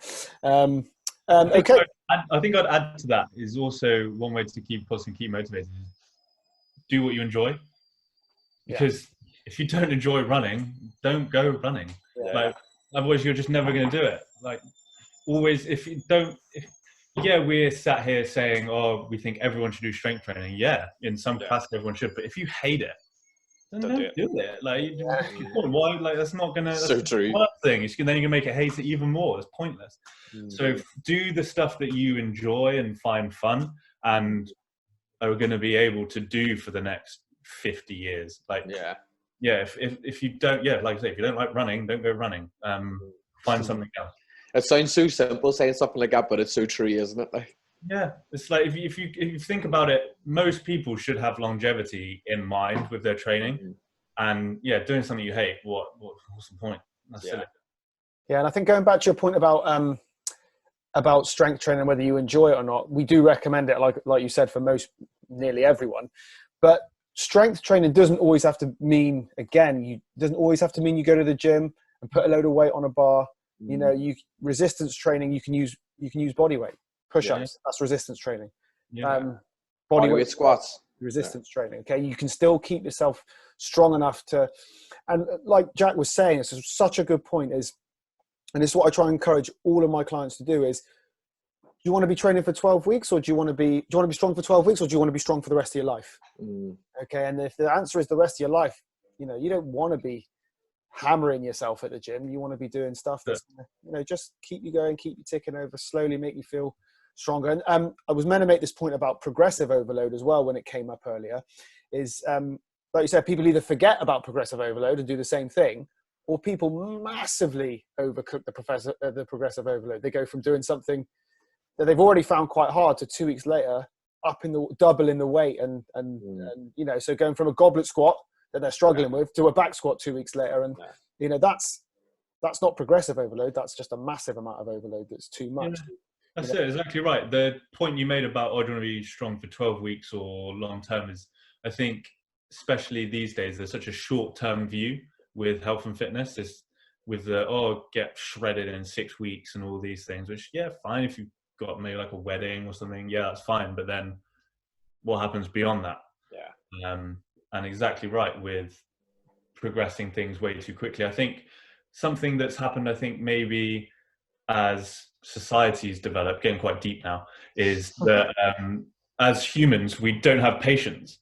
Okay. I think I'd add to that is also one way to keep positive and keep motivated. Do what you enjoy, because if you don't enjoy running, don't go running. Yeah. Otherwise, you're just never going to do it. Always, we're sat here saying, oh, we think everyone should do strength training. Yeah, in some capacity, everyone should. But if you hate it, then don't do it. Why? That's not going to. So true. Thing. Then you're going to make it hate it even more. It's pointless. So do the stuff that you enjoy and find fun and are going to be able to do for the next 50 years. yeah, if you don't, yeah, like I say, if you don't like running, don't go running. Find something else. It sounds so simple saying something like that, but it's so true, isn't it? Like, Yeah, it's like if you think about it, most people should have longevity in mind with their training, and yeah, doing something you hate, what's the point? That's silly. Yeah, and I think going back to your point about strength training, whether you enjoy it or not, we do recommend it, like you said, for nearly everyone. But strength training doesn't always have to mean, doesn't always have to mean you go to the gym and put a load of weight on a bar. You know, resistance training, you can use body weight, push-ups. That's resistance training. Body weight squats, resistance training. Okay, you can still keep yourself strong enough to, and like Jack was saying, this is such a good point. And this is what I try and encourage all of my clients to do: is, do you want to be training for 12 weeks, or do you want to be strong for 12 weeks, or do you want to be strong for the rest of your life? Okay, and if the answer is the rest of your life, you know, you don't want to be hammering yourself at the gym. You want to be doing stuff that's, you know, just keep you going, keep you ticking over, slowly make you feel stronger. And I was meant to make this point about progressive overload as well when it came up earlier. Is like you said, people either forget about progressive overload and do the same thing, or people massively overcook the progressive overload. They go from doing something that they've already found quite hard to 2 weeks later doubling the weight and you know, so going from a goblet squat that they're struggling with to a back squat 2 weeks later, and you know, that's not progressive overload. That's just a massive amount of overload that's too much. That's it, exactly right. The point you made about, oh, do you want to be strong for 12 weeks or long term is, I think, especially these days, there's such a short term view with health and fitness. Is with the, get shredded in 6 weeks and all these things, which, yeah, fine. If you've got maybe like a wedding or something, yeah, that's fine. But then what happens beyond that? And exactly right with progressing things way too quickly. I think something that's happened, maybe as societies develop, getting quite deep now, is that as humans, we don't have patience.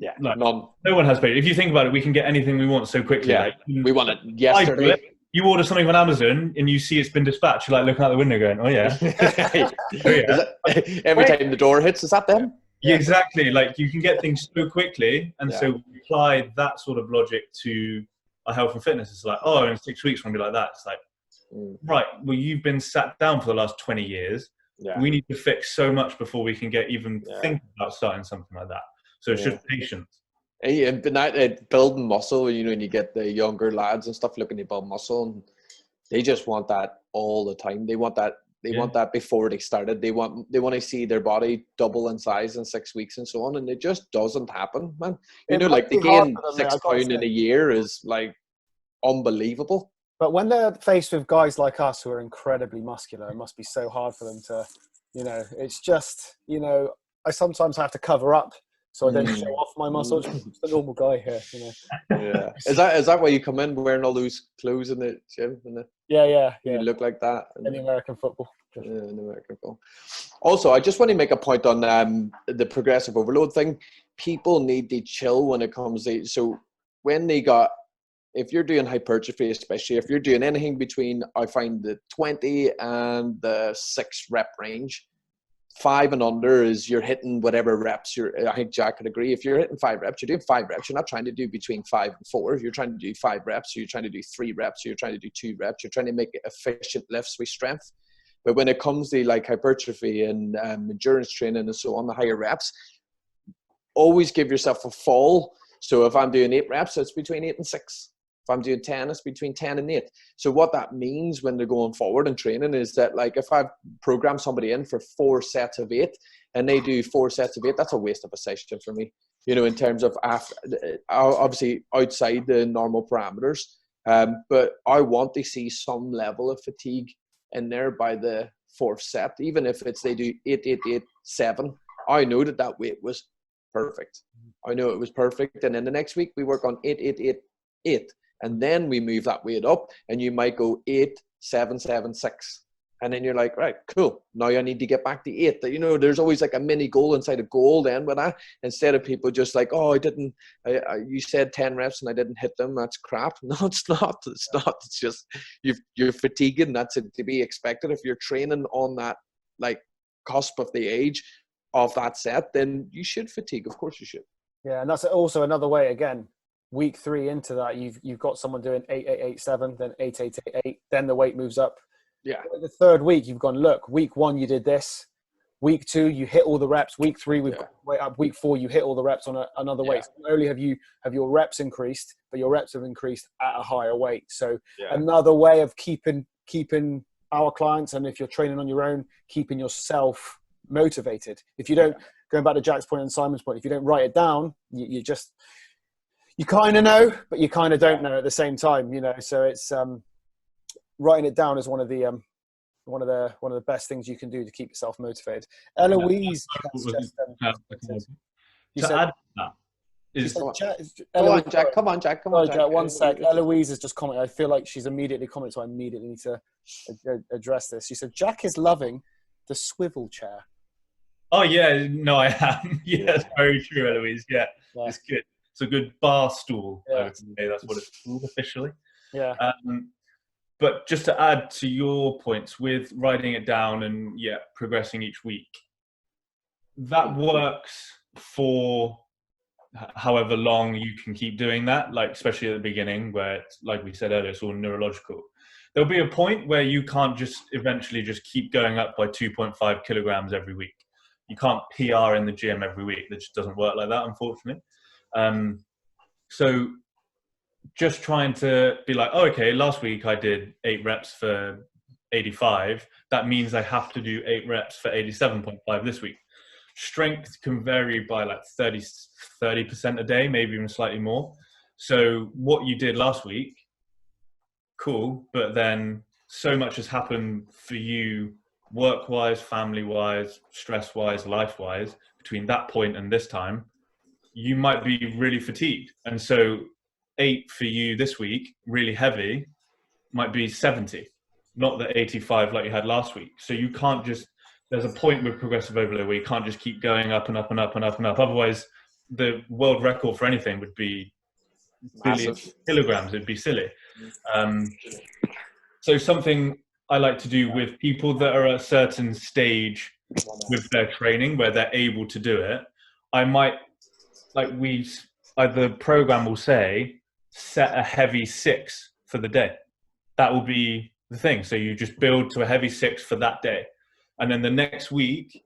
Yeah, like, no one has patience. If you think about it, we can get anything we want so quickly. Yeah, we want it yesterday. You order something on Amazon and you see it's been dispatched. You're like looking out the window going, oh yeah. Every time the door hits, is that them? Yeah, exactly. Like, you can get things so quickly, and so we apply that sort of logic to our health and fitness. It's like, oh, in 6 weeks we're gonna be like that. It's like, right, well, you've been sat down for the last 20 years. We need to fix so much before we can even think about starting something like that. So it's just patience. And building muscle, you know, when you get the younger lads and stuff looking to build muscle, and they just want that all the time. They want that. They want that before they started. They want to see their body double in size in 6 weeks and so on, and it just doesn't happen, man. You know, like, to gain 6 pounds in a year is like unbelievable. But when they're faced with guys like us who are incredibly muscular, it must be so hard for them to, you know, it's just, you know, I sometimes have to cover up so I don't show off my muscles. I'm just a normal guy here, you know. Yeah. Is that why you come in wearing all those clothes in the gym? Yeah. You look like that. In the American football. Yeah, in American football. Also, I just want to make a point on the progressive overload thing. People need to chill when it comes to, so when if you're doing hypertrophy, especially if you're doing anything between, I find, the 20 and the 6 rep range, 5 and under is you're hitting whatever reps I think Jack could agree. If you're hitting 5 reps, you're doing 5 reps. You're not trying to do between 5 and 4. You're trying to do 5 reps. You're trying to do 3 reps. You're trying to do 2 reps. You're trying to make efficient lifts with strength. But when it comes to like hypertrophy and endurance training and so on, the higher reps, always give yourself a fall. So if I'm doing 8 reps, it's between 8 and 6. If I'm doing 10, it's between 10 and 8. So what that means when they're going forward and training is that, like, if I've programmed somebody in for 4 sets of 8 and they do 4 sets of 8, that's a waste of a session for me, you know, in terms of obviously outside the normal parameters. But I want to see some level of fatigue in there by the 4th set, even if it's they do 8, 8, 8, 7. I know that weight was perfect. I know it was perfect. And then the next week we work on 8, 8, 8, 8. And then we move that weight up, and you might go 8, 7, 7, 6. And then you're like, right, cool. Now I need to get back to 8. You know, there's always like a mini goal inside a goal then with that. Instead of people just like, oh, you said 10 reps and I didn't hit them. That's crap. No, it's not. It's not. It's just you're fatiguing. That's to be expected. If you're training on that, like, cusp of the age of that set, then you should fatigue. Of course you should. Yeah, and that's also another way, again, week 3 into that, you've got someone doing 8,887, then 8,888, then the weight moves up. Yeah. The third week, you've gone, look, week 1 you did this. Week 2 you hit all the reps. Week 3 we've got weight up. Week 4 you hit all the reps on another weight. So not only have your reps increased, but your reps have increased at a higher weight. So another way of keeping our clients, and if you're training on your own, keeping yourself motivated. If you don't, going back to Jack's point and Simon's point, if you don't write it down, you kind of know, but you kind of don't know at the same time, you know. So it's writing it down is one of the best things you can do to keep yourself motivated. Eloise, come on, Jack. Come on, Jack. One sec. Eloise has just commented. I feel like she's immediately commented, so I immediately need to address this. She said, Jack is loving the swivel chair. Oh, yeah. No, I am. Yeah, it's very true, Eloise. Yeah, it's good. It's a good bar stool. I would say that's what it's called officially. Yeah. But just to add to your points with writing it down and progressing each week, that works for however long you can keep doing that, like especially at the beginning where it's, like we said earlier, it's all neurological. There'll be a point where you can't just eventually just keep going up by 2.5 kilograms every week. You can't PR in the gym every week. That just doesn't work like that, unfortunately. So just trying to be like, oh, okay, last week I did 8 reps for 85. That means I have to do 8 reps for 87.5 this week. Strength can vary by like 30% a day, maybe even slightly more. So what you did last week, cool, but then so much has happened for you work-wise, family-wise, stress-wise, life-wise, between that point and this time, you might be really fatigued. And so 8 for you this week, really heavy, might be 70, not the 85 like you had last week. So you can't just, there's a point with progressive overload where you can't just keep going up and up and up and up and up. Otherwise, the world record for anything would be billion kilograms. It'd be silly. So something I like to do with people that are at a certain stage with their training where they're able to do it, I might, the program will say, set a heavy 6 for the day. That will be the thing. So you just build to a heavy 6 for that day. And then the next week,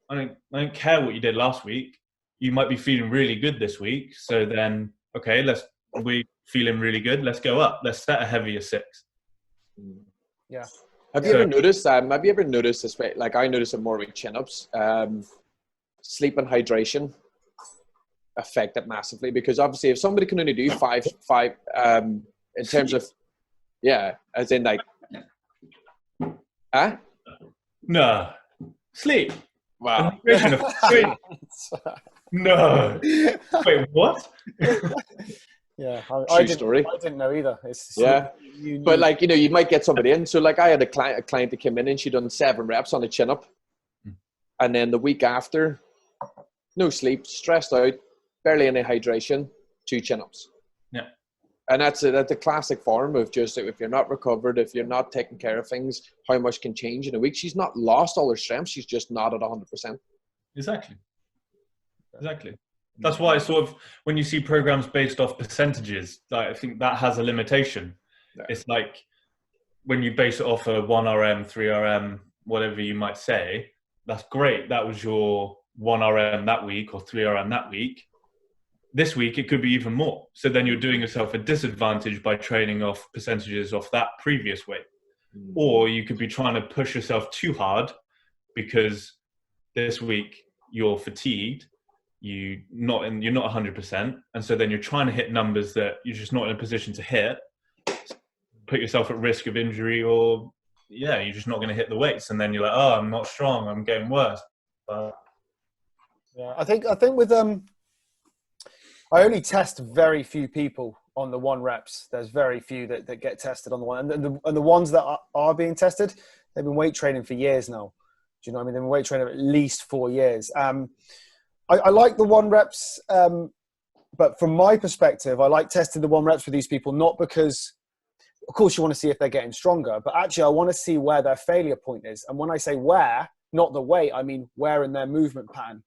I don't care what you did last week. You might be feeling really good this week. So then, okay, we're feeling really good. Let's go up. Let's set a heavier 6. Yeah. Have you ever noticed this way? Like I notice it more with chin-ups. Sleep and hydration affect it massively, because obviously if somebody can only do five in terms of, as in like, No. Sleep. Wow. No. Wait, what? Yeah. True story. I didn't know either. But like, you know, you might get somebody in. So like I had a client that came in and she done 7 reps on a chin up. And then the week after, no sleep, stressed out, barely any hydration, 2 chin ups. Yeah. And that's a classic form of just, if you're not recovered, if you're not taking care of things, how much can change in a week. She's not lost all her strength. She's just not at 100%. Exactly. That's why sort of when you see programs based off percentages, I think that has a limitation. Yeah. It's like when you base it off a 1RM, 3RM, whatever you might say, that's great. That was your 1RM that week or 3RM that week. This week, it could be even more. So then you're doing yourself a disadvantage by training off percentages off that previous weight. Or you could be trying to push yourself too hard because this week you're fatigued, you're not 100%. And so then you're trying to hit numbers that you're just not in a position to hit, put yourself at risk of injury, or you're just not going to hit the weights. And then you're like, oh, I'm not strong, I'm getting worse. I think with I only test very few people on the 1 reps. There's very few that get tested on the 1. And the ones that are being tested, they've been weight training for years now. Do you know what I mean? They've been weight training at least 4 years. I like the 1 reps, but from my perspective, I like testing the 1 reps with these people, not because, of course, you want to see if they're getting stronger, but actually I want to see where their failure point is. And when I say where, not the weight, I mean where in their movement pattern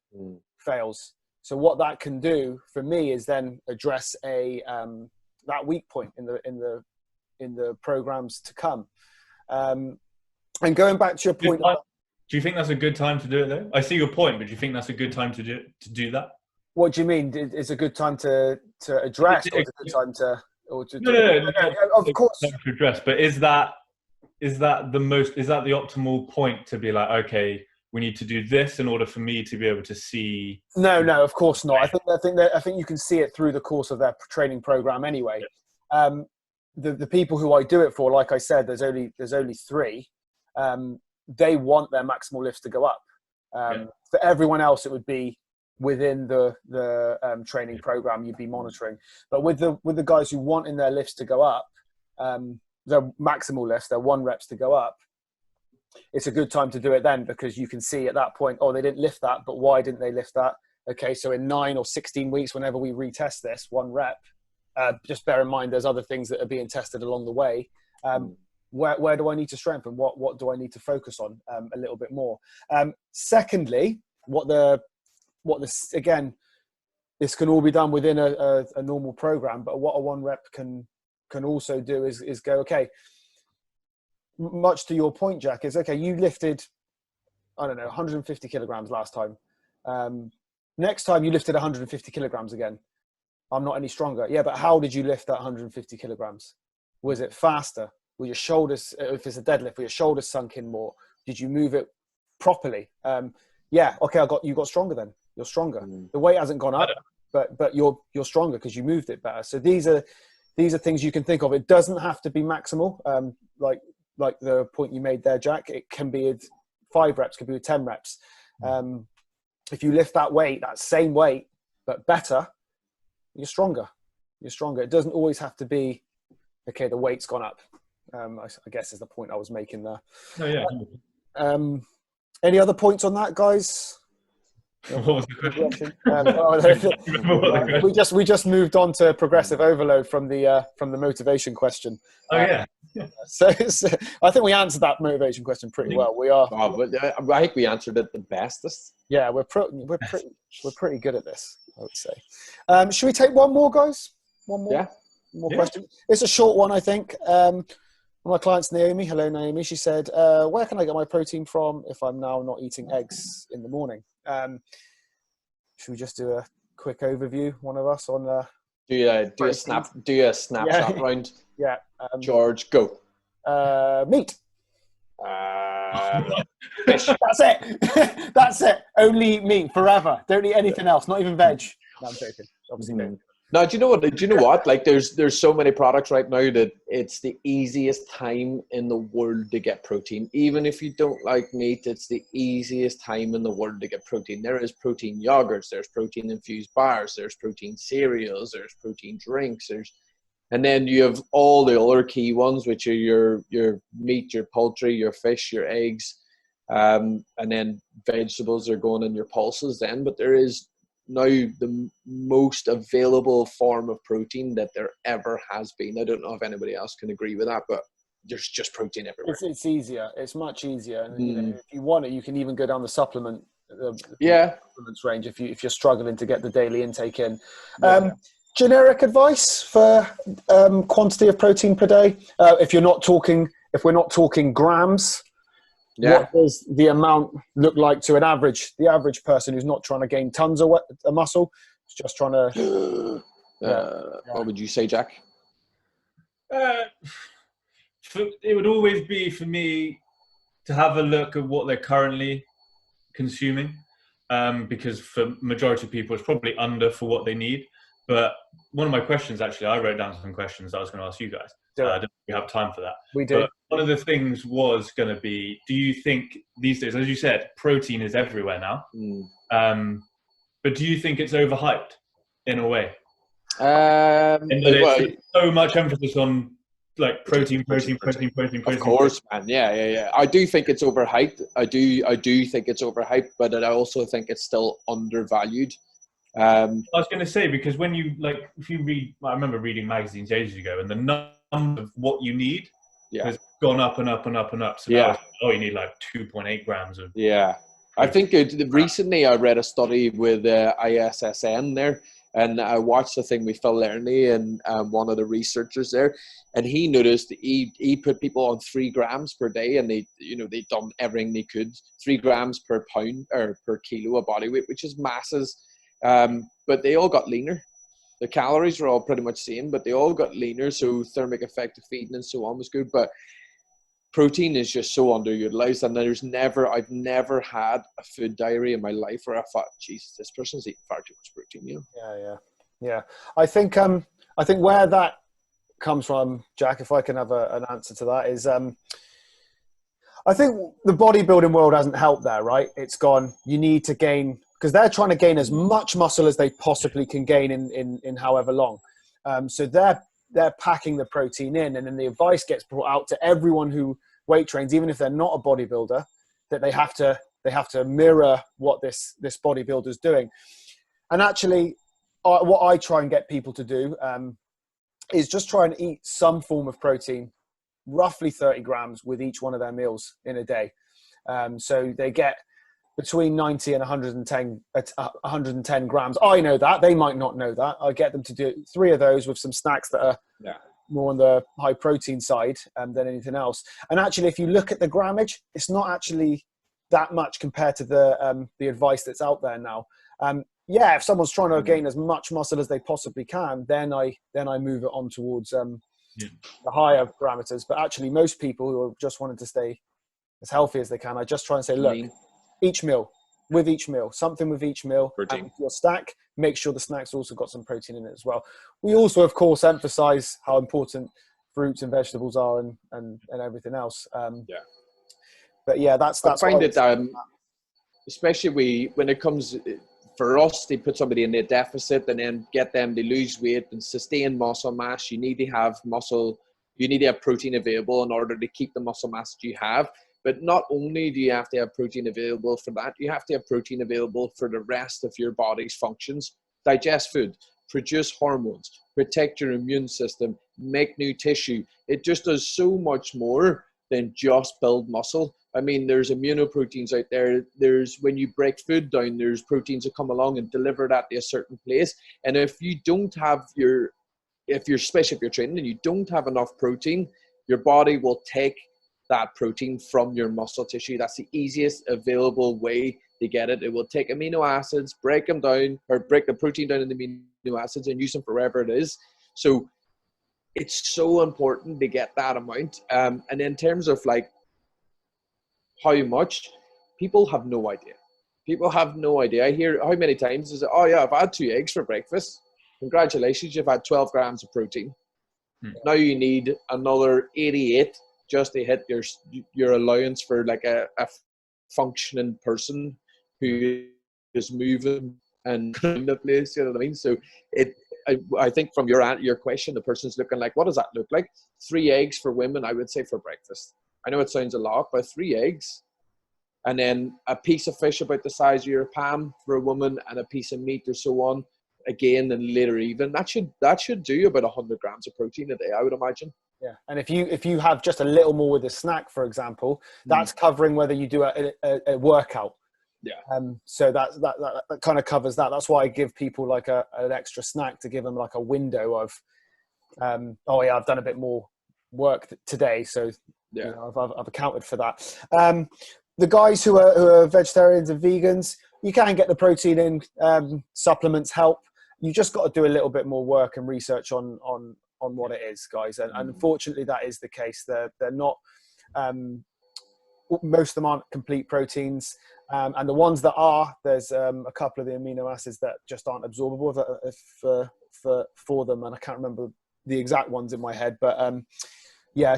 fails. So what that can do for me is then address that weak point in the programs to come. And going back to your point, do you think that's a good time to do it though? I see your point, but do you think that's a good time to do that? What do you mean? It's a good time to address, or it's a good time to? No, of course. To address, but is that the optimal point to be like, okay, we need to do this in order for me to be able to see? No, of course not. I think you can see it through the course of their training program anyway. The people who I do it for, like I said, there's only 3. They want their maximal lifts to go up. For everyone else, it would be within the training program you'd be monitoring. But with the guys who want in their lifts to go up, their maximal lifts, their 1 reps to go up, it's a good time to do it then, because you can see at that point, oh, they didn't lift that, but why didn't they lift that? Okay, so in 9 or 16 weeks, whenever we retest this 1 rep, just bear in mind there's other things that are being tested along the way. Where do I need to strengthen? What do I need to focus on a little bit more? Secondly, again, this can all be done within a normal program, but what a 1 rep can also do is go, okay, much to your point, Jack, is okay, you lifted, I don't know, 150 kilograms last time. Next time you lifted 150 kilograms again. I'm not any stronger. Yeah, but how did you lift that 150 kilograms? Was it faster? Were your shoulders, if it's a deadlift, were your shoulders sunk in more? Did you move it properly? Yeah, okay, you got stronger then. You're stronger. The weight hasn't gone up, but you're stronger because you moved it better. So these are things you can think of. It doesn't have to be maximal, like the point you made there, Jack. It can be 5 reps, could be 10 reps. If you lift that same weight, but better, you're stronger. It doesn't always have to be, okay, the weight's gone up. I guess is the point I was making there. Oh, yeah. Any other points on that, guys? What was the question? we just moved on to progressive overload from the motivation question. Oh yeah. So I think we answered that motivation question pretty well. We are. I think we answered it the bestest. Yeah, we're pretty good at this, I would say. Should we take one more, guys? One more. Yeah. More question. It's a short one, I think. One of my clients, Naomi. Hello, Naomi. She said, "Where can I get my protein from if I'm now not eating eggs in the morning?" Should we just do a quick overview, one of us, on do a snapshot round? Yeah. George, go. Meat. Fish. That's it. That's it. Only eat meat forever. Don't eat anything else. Not even veg. No, I'm joking. Obviously, no. No, do you know what? Like, there's so many products right now that it's the easiest time in the world to get protein. Even if you don't like meat, it's the easiest time in the world to get protein. There is protein yogurts, there's protein infused bars, there's protein cereals, there's protein drinks, and then you have all the other key ones, which are your meat, your poultry, your fish, your eggs, and then vegetables are going in your pulses then. But there is now the most available form of protein that there ever has been. I don't know if anybody else can agree with that, but there's just protein everywhere. It's easier. It's much easier. And you know, if you want it, you can even go down the supplements range if you're struggling to get the daily intake in. Generic advice for quantity of protein per day. If we're not talking grams. Yeah. What does the amount look like to the average person who's not trying to gain tons of muscle? It's just trying to. What would you say, Jack? It would always be for me to have a look at what they're currently consuming, because for majority of people, it's probably under for what they need. But one of my questions, actually, I wrote down some questions I was going to ask you guys. I don't think we have time for that. We do. But one of the things was going to be, do you think these days, as you said, protein is everywhere now, but do you think it's overhyped in a way? There's so much emphasis on like protein. Of course, man. Yeah. I do think it's overhyped. I do think it's overhyped, but I also think it's still undervalued. I was going to say, because when you if you read, I remember reading magazines ages ago, and the number of what you need has gone up and up and up and up. So now you need like 2.8 grams of. Yeah. I think recently I read a study with ISSN there, and I watched the thing with Phil Lerney and one of the researchers there, and he noticed he put people on 3 grams per day, and they'd done everything they could, 3 grams per pound or per kilo of body weight, which is masses, but they all got leaner. The calories were all pretty much the same, but they all got leaner, so thermic effect of feeding and so on was good, but protein is just so underutilized, and I've never had a food diary in my life where I thought, Jesus, this person's eating far too much protein, Yeah. I think where that comes from, Jack, if I can have an answer to that, is I think the bodybuilding world hasn't helped there, right? It's gone, you need to gain, because they're trying to gain as much muscle as they possibly can gain in however long. So they're packing the protein in, and then the advice gets brought out to everyone who weight trains, even if they're not a bodybuilder, that they have to mirror what this bodybuilder is doing. And actually, what I try and get people to do is just try and eat some form of protein, roughly 30 grams with each one of their meals in a day. So they get between 90 and 110 grams. I know that. They might not know that. I get them to do 3 of those with some snacks that are more on the high protein side than anything else. And actually, if you look at the grammage, it's not actually that much compared to the advice that's out there now. If someone's trying to gain as much muscle as they possibly can, then I move it on towards the higher parameters. But actually, most people who are just wanting to stay as healthy as they can, I just try and say, look, with each meal, something with each meal. Protein. And your stack, make sure the snack's also got some protein in it as well. We also, of course, emphasize how important fruits and vegetables are and everything else. But yeah, that's I find it, especially when it comes for us, they put somebody in a deficit and then get them to lose weight and sustain muscle mass. You need to have protein available in order to keep the muscle mass that you have. But not only do you have to have protein available for that, you have to have protein available for the rest of your body's functions. Digest food, produce hormones, protect your immune system, make new tissue. It just does so much more than just build muscle. I mean, there's immunoproteins out there. When you break food down, there's proteins that come along and deliver that to a certain place. And if you don't have especially if you're training and you don't have enough protein, your body will take that protein from your muscle tissue. That's the easiest available way to get it. It will take amino acids, break them down, or break the protein down into amino acids and use them for wherever it is. So it's so important to get that amount. And in terms of like how much, people have no idea. People have no idea. I hear how many times is it, oh yeah, I've had 2 eggs for breakfast. Congratulations, you've had 12 grams of protein. Now you need another 88 just to hit your allowance for like a functioning person who is moving and in the place, you know what I mean? So I think from your question, the person's looking like, what does that look like? 3 eggs for women, I would say, for breakfast. I know it sounds a lot, but 3 eggs. And then a piece of fish about the size of your palm for a woman, and a piece of meat or so on. Again, and later even. That should do about 100 grams of protein a day, I would imagine. Yeah, and if you have just a little more with a snack, for example, that's covering whether you do a workout. Yeah. So that kind of covers that. That's why I give people like an extra snack to give them like a window of, I've done a bit more work today, so I've accounted for that. The guys who are vegetarians and vegans, you can get the protein in. Supplements help. You just got to do a little bit more work and research on what it is, guys. And unfortunately, that is the case. They're not. Most of them aren't complete proteins, and the ones that are, there's a couple of the amino acids that just aren't absorbable for them, and I can't remember the exact ones in my head, but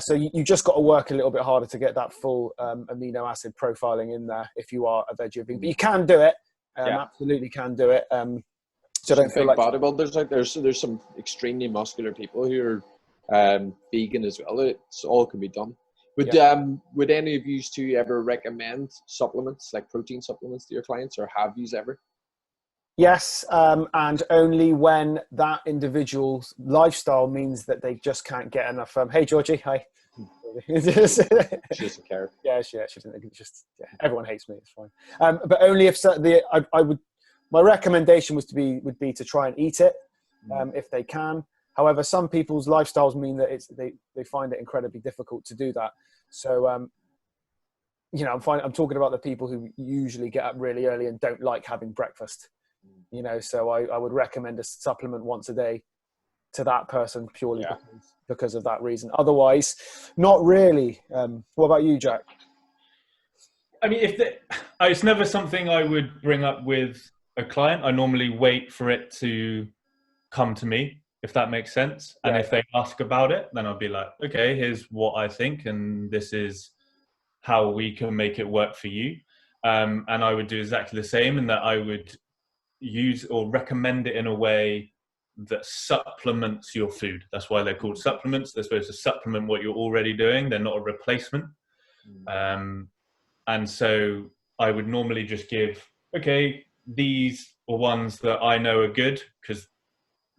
so you just got to work a little bit harder to get that full amino acid profiling in there if you are a veggie or vegan. But you can do it, absolutely can do it. So I don't feel like bodybuilders out there. So there's some extremely muscular people who are vegan as well. It's all can be done. Would any of you two ever recommend supplements, like protein supplements, to your clients, or have you ever? Yes, and only when that individual's lifestyle means that they just can't get enough. Hey, Georgie, hi. She doesn't care. Yeah, she didn't. Everyone hates me. It's fine. But only if I would. My recommendation would be to try and eat it if they can. However, some people's lifestyles mean that they find it incredibly difficult to do that. So, I'm talking about the people who usually get up really early and don't like having breakfast. So I would recommend a supplement once a day to that person purely because of that reason. Otherwise, not really. What about you, Jack? I mean, it's never something I would bring up with a client. I normally wait for it to come to me, if that makes sense. And if they ask about it, then I'll be like, okay, here's what I think, and this is how we can make it work for you. And I would do exactly the same, in that I would use or recommend it in a way that supplements your food. That's why they're called supplements. They're supposed to supplement what you're already doing. They're not a replacement. And so I would normally just give, okay, these are ones that I know are good, because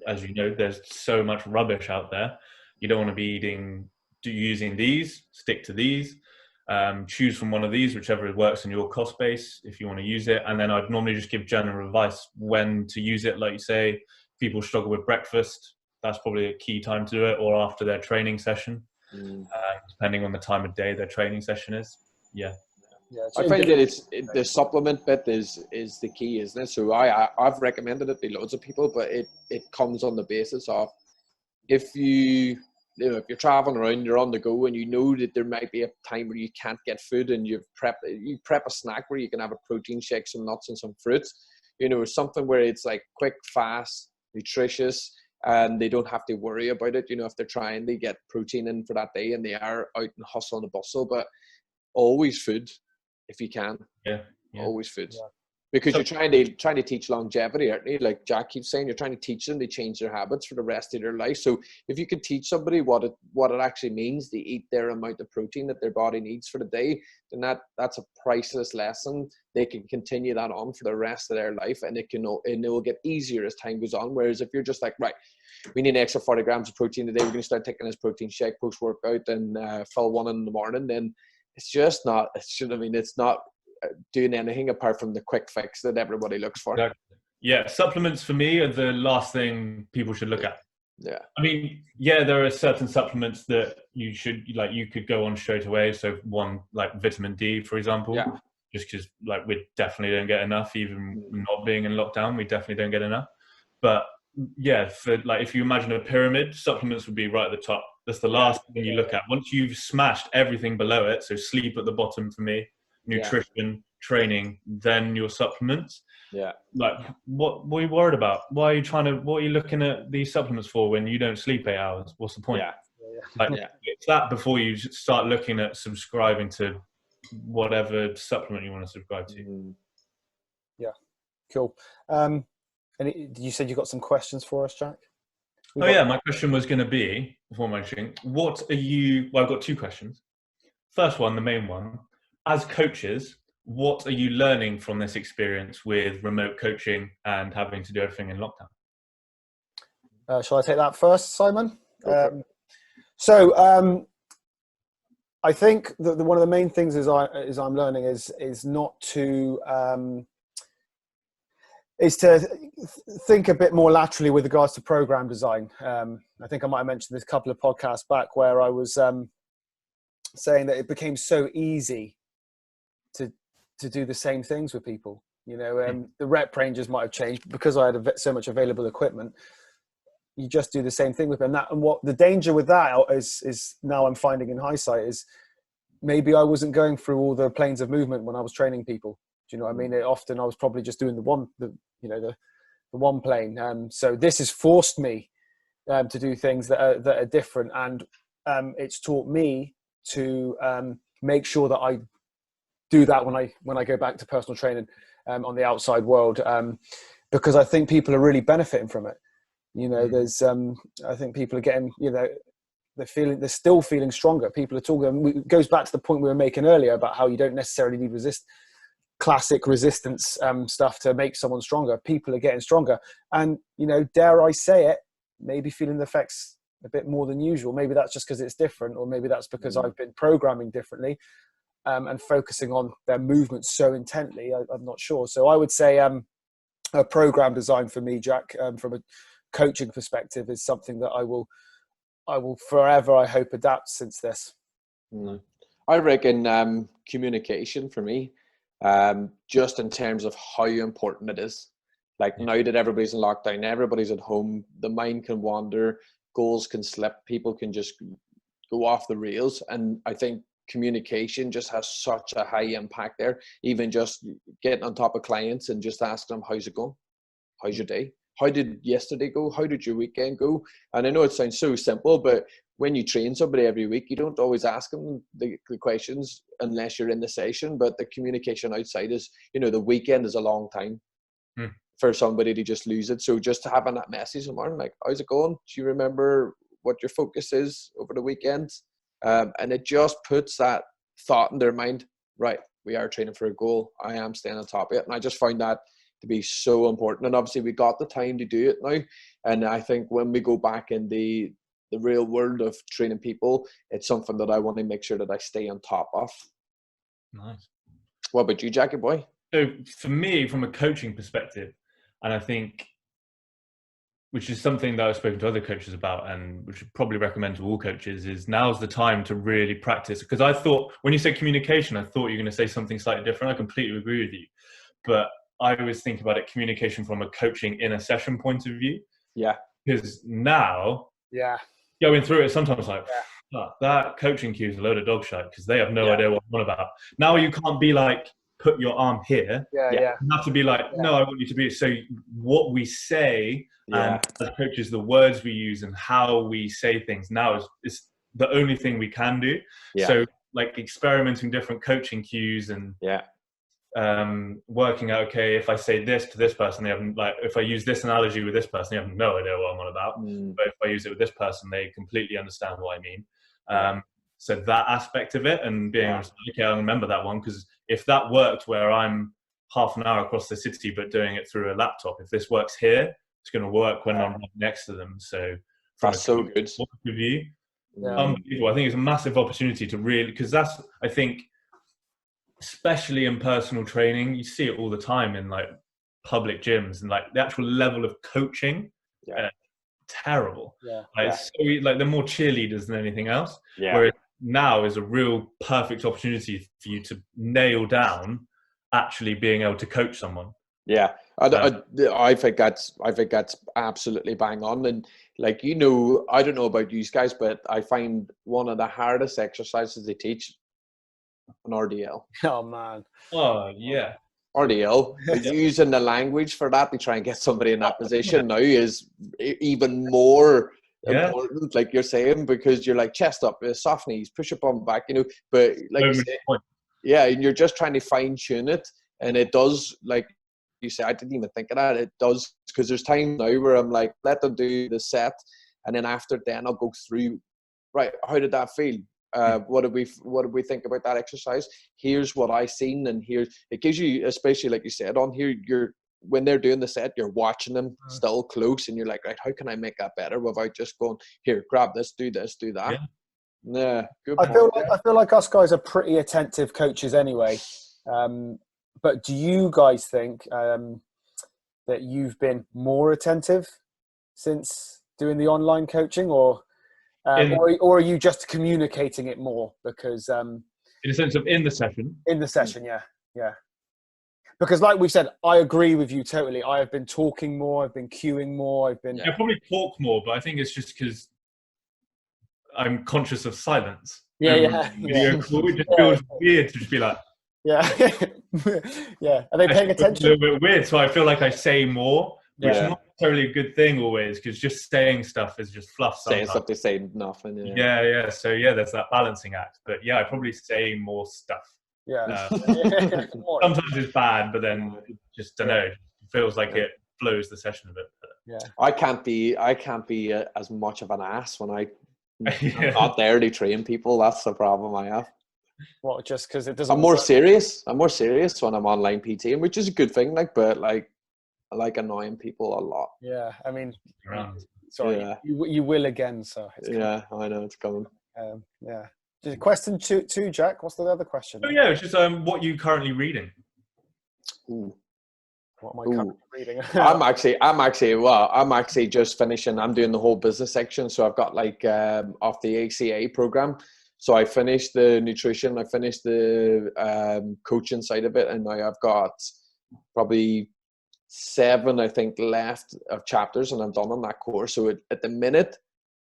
as you know, there's so much rubbish out there. You don't want to be using these, stick to these. Choose from one of these, whichever works in your cost base, if you want to use it. And then I'd normally just give general advice when to use it. Like you say, people struggle with breakfast. That's probably a key time to do it, or after their training session, depending on the time of day their training session is. I find that the supplement bit is the key, isn't it? So I've recommended it to loads of people, but it comes on the basis of if if you're traveling around, you're on the go, and you know that there might be a time where you can't get food, and you prep a snack where you can have a protein shake, some nuts and some fruits, something where it's like quick, fast, nutritious, and they don't have to worry about it. If they're trying to get protein in for that day and they are out and hustle and bustle, but always food if you can. Always food. Because you're trying to teach longevity, aren't you? Like Jack keeps saying, you're trying to teach them to change their habits for the rest of their life. So if you could teach somebody what it actually means to eat their amount of protein that their body needs for the day, then that's a priceless lesson. They can continue that on for the rest of their life, and it will get easier as time goes on. Whereas if you're just like, right, we need an extra 40 grams of protein today, we're going to start taking this protein shake post workout and fill one in the morning, then it's just not. It's not doing anything apart from the quick fix that everybody looks for. Yeah, supplements for me are the last thing people should look at. Yeah. I mean, there are certain supplements that you could go on straight away. So one like vitamin D, for example, just because we definitely don't get enough, even not being in lockdown, we definitely don't get enough. But if you imagine a pyramid, supplements would be right at the top. That's the last thing you look at. Once you've smashed everything below it, so sleep at the bottom for me, nutrition, training, then your supplements. What are you worried about? What are you looking at these supplements for when you don't sleep 8 hours? What's the point? It's that before you start looking at subscribing to whatever supplement you want to subscribe to. Cool. And you said you got some questions for us, Jack? My question was going to be, before mentioning, I've got two questions. First one, the main one, as coaches, what are you learning from this experience with remote coaching and having to do everything in lockdown? Shall I take that first, Simon? I think that one of the main things I'm learning is not to is to think a bit more laterally with regards to program design. I think I might have mentioned this a couple of podcasts back where I was saying that it became so easy to do the same things with people. The rep ranges might have changed because I had so much available equipment. You just do the same thing with them. And what the danger with that is now I'm finding in hindsight is maybe I wasn't going through all the planes of movement when I was training people. Do you know what I mean? Often I was probably just doing the one plane. So this has forced me to do things that are different, and it's taught me to make sure that I do that when I go back to personal training on the outside world, because I think people are really benefiting from it. There's I think people are getting they're still feeling stronger. People are talking. It goes back to the point we were making earlier about how you don't necessarily need classic resistance stuff to make someone stronger. People are getting stronger, and dare I say it, maybe feeling the effects a bit more than usual. Maybe that's just because it's different, or maybe that's because Mm. I've been programming differently and focusing on their movements so intently. I'm not sure. So I would say a program design for me, Jack, from a coaching perspective, is something that I will forever, I hope, adapt since this. Mm. I reckon communication for me, just in terms of how important it is. Like now that everybody's in lockdown, everybody's at home, the mind can wander, goals can slip, people can just go off the rails. And I think communication just has such a high impact there. Even just getting on top of clients and just asking them, how's it going? How's your day? How did yesterday go? How did your weekend go? And I know it sounds so simple, but when you train somebody every week, you don't always ask them the questions unless you're in the session. But the communication outside is, the weekend is a long time for somebody to just lose it. So just having that message in the morning, like, how's it going? Do you remember what your focus is over the weekend? And it just puts that thought in their mind, right, we are training for a goal. I am staying on top of it. And I just find that to be so important. And obviously we got the time to do it now. And I think when we go back in the real world of training people, it's something that I want to make sure that I stay on top of. Nice. What about you, Jackie boy? So for me, from a coaching perspective, and I think, which is something that I've spoken to other coaches about, and which I'd probably recommend to all coaches, is now's the time to really practice. Because I thought, when you say communication, I thought you were going to say something slightly different. I completely agree with you. But I always think about it, communication from a coaching in a session point of view. Yeah. Because now, going through it, sometimes like, that coaching cue is a load of dog shit, because they have no idea what I'm on about. Now you can't be like, put your arm here. You have to be like, no, I want you to be. So what we say, and as coaches, the words we use and how we say things now is the only thing we can do. So like experimenting different coaching cues and working out, okay, if I say this to this person, they haven't, like, if I use this analogy with this person, they have no idea what I'm on about. But if I use it with this person, they completely understand what I mean. So that aspect of it, and being able to say, okay, I'll remember that one, because if that worked where I'm half an hour across the city but doing it through a laptop, if this works here, it's going to work when I'm next to them. So that's so good. Point of view, unbelievable. I think it's a massive opportunity to really, because that's, I think, especially in personal training, you see it all the time in like public gyms, and like the actual level of coaching, terrible. It's so, like, they're more cheerleaders than anything else. Whereas now is a real perfect opportunity for you to nail down actually being able to coach someone. I think that's absolutely bang on. And like, I don't know about you guys, but I find one of the hardest exercises they teach an RDL. Oh man. Oh yeah. RDL, using the language for that to try and get somebody in that position now is even more important, like you're saying, because you're like, chest up, soft knees, push your bum back, but like you say, and you're just trying to fine tune it, and it does, like you say, I didn't even think of that. It does, because there's times now where I'm like, let them do the set, and then after then I'll go through, right, how did that feel? What did we think about that exercise? Here's what I seen, and it gives you, especially like you said on here, when they're doing the set, you're watching them still close, and you're like, right, how can I make that better without just going, here, grab this, do that. Good I feel like us guys are pretty attentive coaches anyway. But do you guys think that you've been more attentive since doing the online coaching, or are you just communicating it more? Because in a sense of in the session, because like we said, I agree with you totally. I have been talking more, I've been cueing more, I probably talk more, but I think it's just because I'm conscious of silence. Video call, it just feels weird to just be like, are they paying attention? A little bit weird, so I feel like I say more, which is not necessarily a good thing always, because just saying stuff is just fluff sometimes. Saying stuff to say nothing. So there's that balancing act, but I probably say more stuff. Sometimes it's bad, but then just don't know, it feels like it flows the session a bit. I can't be as much of an ass when I'm not there to train people. That's the problem I have. What, just because it doesn't? I'm more serious when I'm online PTing, which is a good thing. Like, but like, I like annoying people a lot. Yeah, I mean, Sorry, Yeah. you will again, sir. Yeah, I know it's coming. Yeah. Question two, Jack. What's the other question? Oh yeah, it's just what you currently reading. Ooh. What am I currently reading? I'm actually just finishing. I'm doing the whole business section, so I've got like off the ACA program. So I finished the nutrition, I finished the coaching side of it, and now I've got probably 7, I think, left of chapters, and I'm done on that course. So at the minute,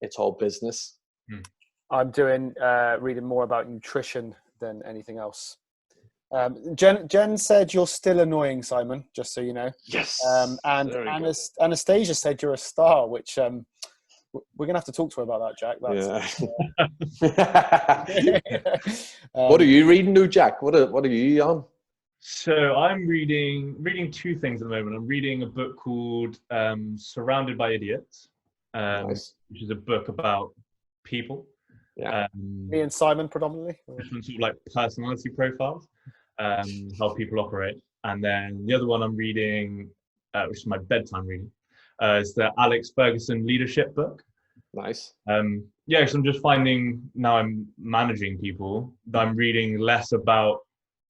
it's all business. I'm doing reading more about nutrition than anything else. Jen said you're still annoying, Simon, just so you know. Yes. And Anastasia said you're a star, which we're gonna have to talk to her about that, Jack. What are you reading, new Jack? What are you on? So I'm reading 2 things at the moment. I'm reading a book called Surrounded by Idiots, Nice. which is a book about people. Yeah. Me and Simon predominantly. Different sort of like personality profiles, how people operate. And then the other one I'm reading, which is my bedtime reading, is the Alex Ferguson leadership book. Nice. So I'm just finding now I'm managing people that I'm reading less about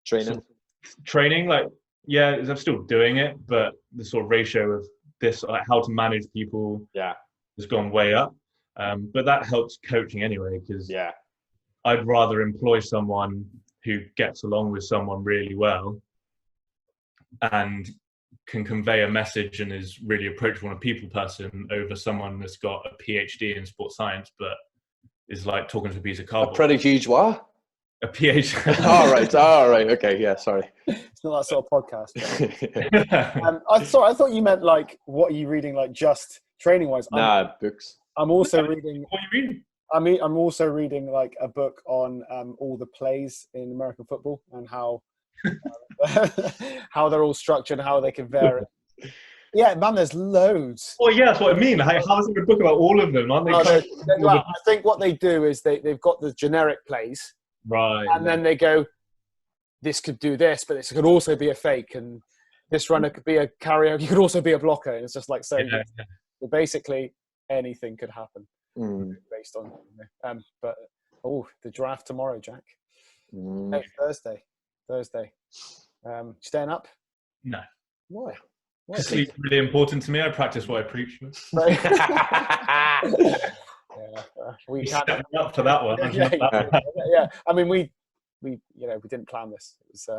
training. Like, yeah, I'm still doing it, but the sort of ratio of this, like how to manage people, has gone way up. But that helps coaching anyway, because I'd rather employ someone who gets along with someone really well and can convey a message and is really approachable and a people person over someone that's got a PhD in sports science but is like talking to a piece of cardboard. A pretty huge what? A PhD. All right. Okay. Yeah. Sorry. It's not that sort of podcast. I thought you meant like, what are you reading? Like just training wise? Books. I'm also reading. What are you reading? I'm also reading like a book on all the plays in American football and how how they're all structured and how they can vary. Yeah, man, there's loads. Well, yeah, that's what I mean. How is there a book about all of them? Aren't they? I think what they do is they've got the generic plays, right, and then they go, this could do this, but this could also be a fake, and this runner could be a carrier. You could also be a blocker, and it's just like so. Yeah. So basically, anything could happen based on. But the draft tomorrow, Jack. Next Thursday. Staying up? No. Why? Sleep's really important to me. I practice what I preach. We can't up for that one. Yeah. I mean, we didn't plan this. It was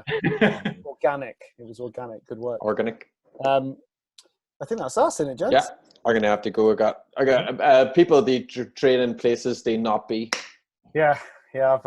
organic. It was organic. Good work. Organic. I think that's us, isn't it, gents? Yeah. I'm gonna have to go. I got people they train in places they not be. Yeah. I've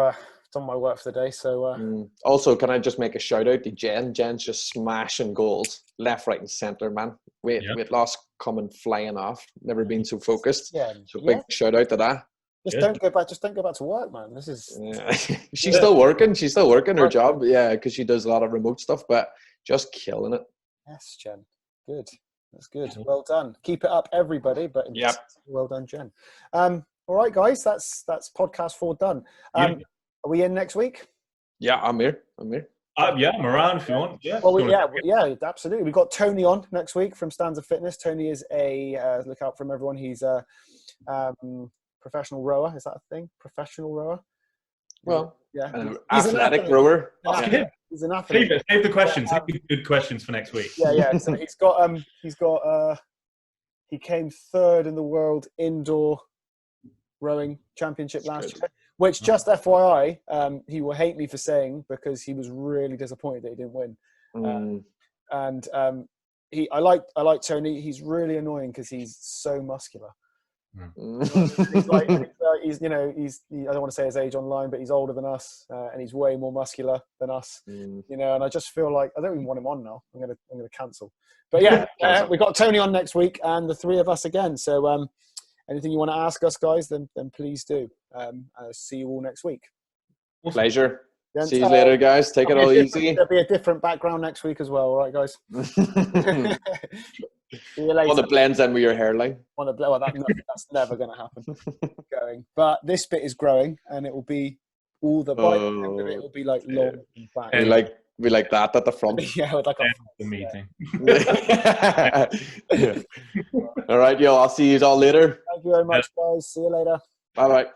done my work for the day. So also, can I just make a shout out to Jen? Jen's just smashing goals left, right, and centre, man. Weight loss coming flying off. Never been so focused. Yeah. So big shout out to that. Don't go back to work, man. This is. Yeah. She's still working. She's still working her job. Yeah, because she does a lot of remote stuff, but just killing it. Yes, Jen. Good. That's good. Well done. Keep it up, everybody. But well done, Jen. All right, guys. That's podcast 4 done. Are we in next week? Yeah, I'm here. Yeah, I'm around if you want. Yeah. Well, absolutely. We've got Tony on next week from Stanza Fitness. Tony is a look out from everyone. He's a professional rower. Is that a thing? Professional rower? Well, yeah. Athletic rower. He's an athlete. Save the questions. Save the good questions for next week. Yeah. So he came 3rd in the world indoor rowing championship last year. Which, just FYI, he will hate me for saying because he was really disappointed that he didn't win. I like Tony. He's really annoying because he's so muscular. He's I don't want to say his age online, but he's older than us, and he's way more muscular than us. And I just feel like I don't even want him on now. I'm gonna cancel. But we've got Tony on next week, and the 3 of us again. So anything you want to ask us, guys, then please do. See you all next week. Pleasure. See you later, guys. Take it all easy. There'll be a different background next week as well. All right, guys. See you later. One that blends in with your hairline. That's never going to happen. But this bit is growing, and it will be all the bite. It will be like long and back. And Be like that at the front. Yeah, with like a The meeting. Yeah. All right, yo, I'll see you all later. Thank you very much, guys. See you later. Bye bye.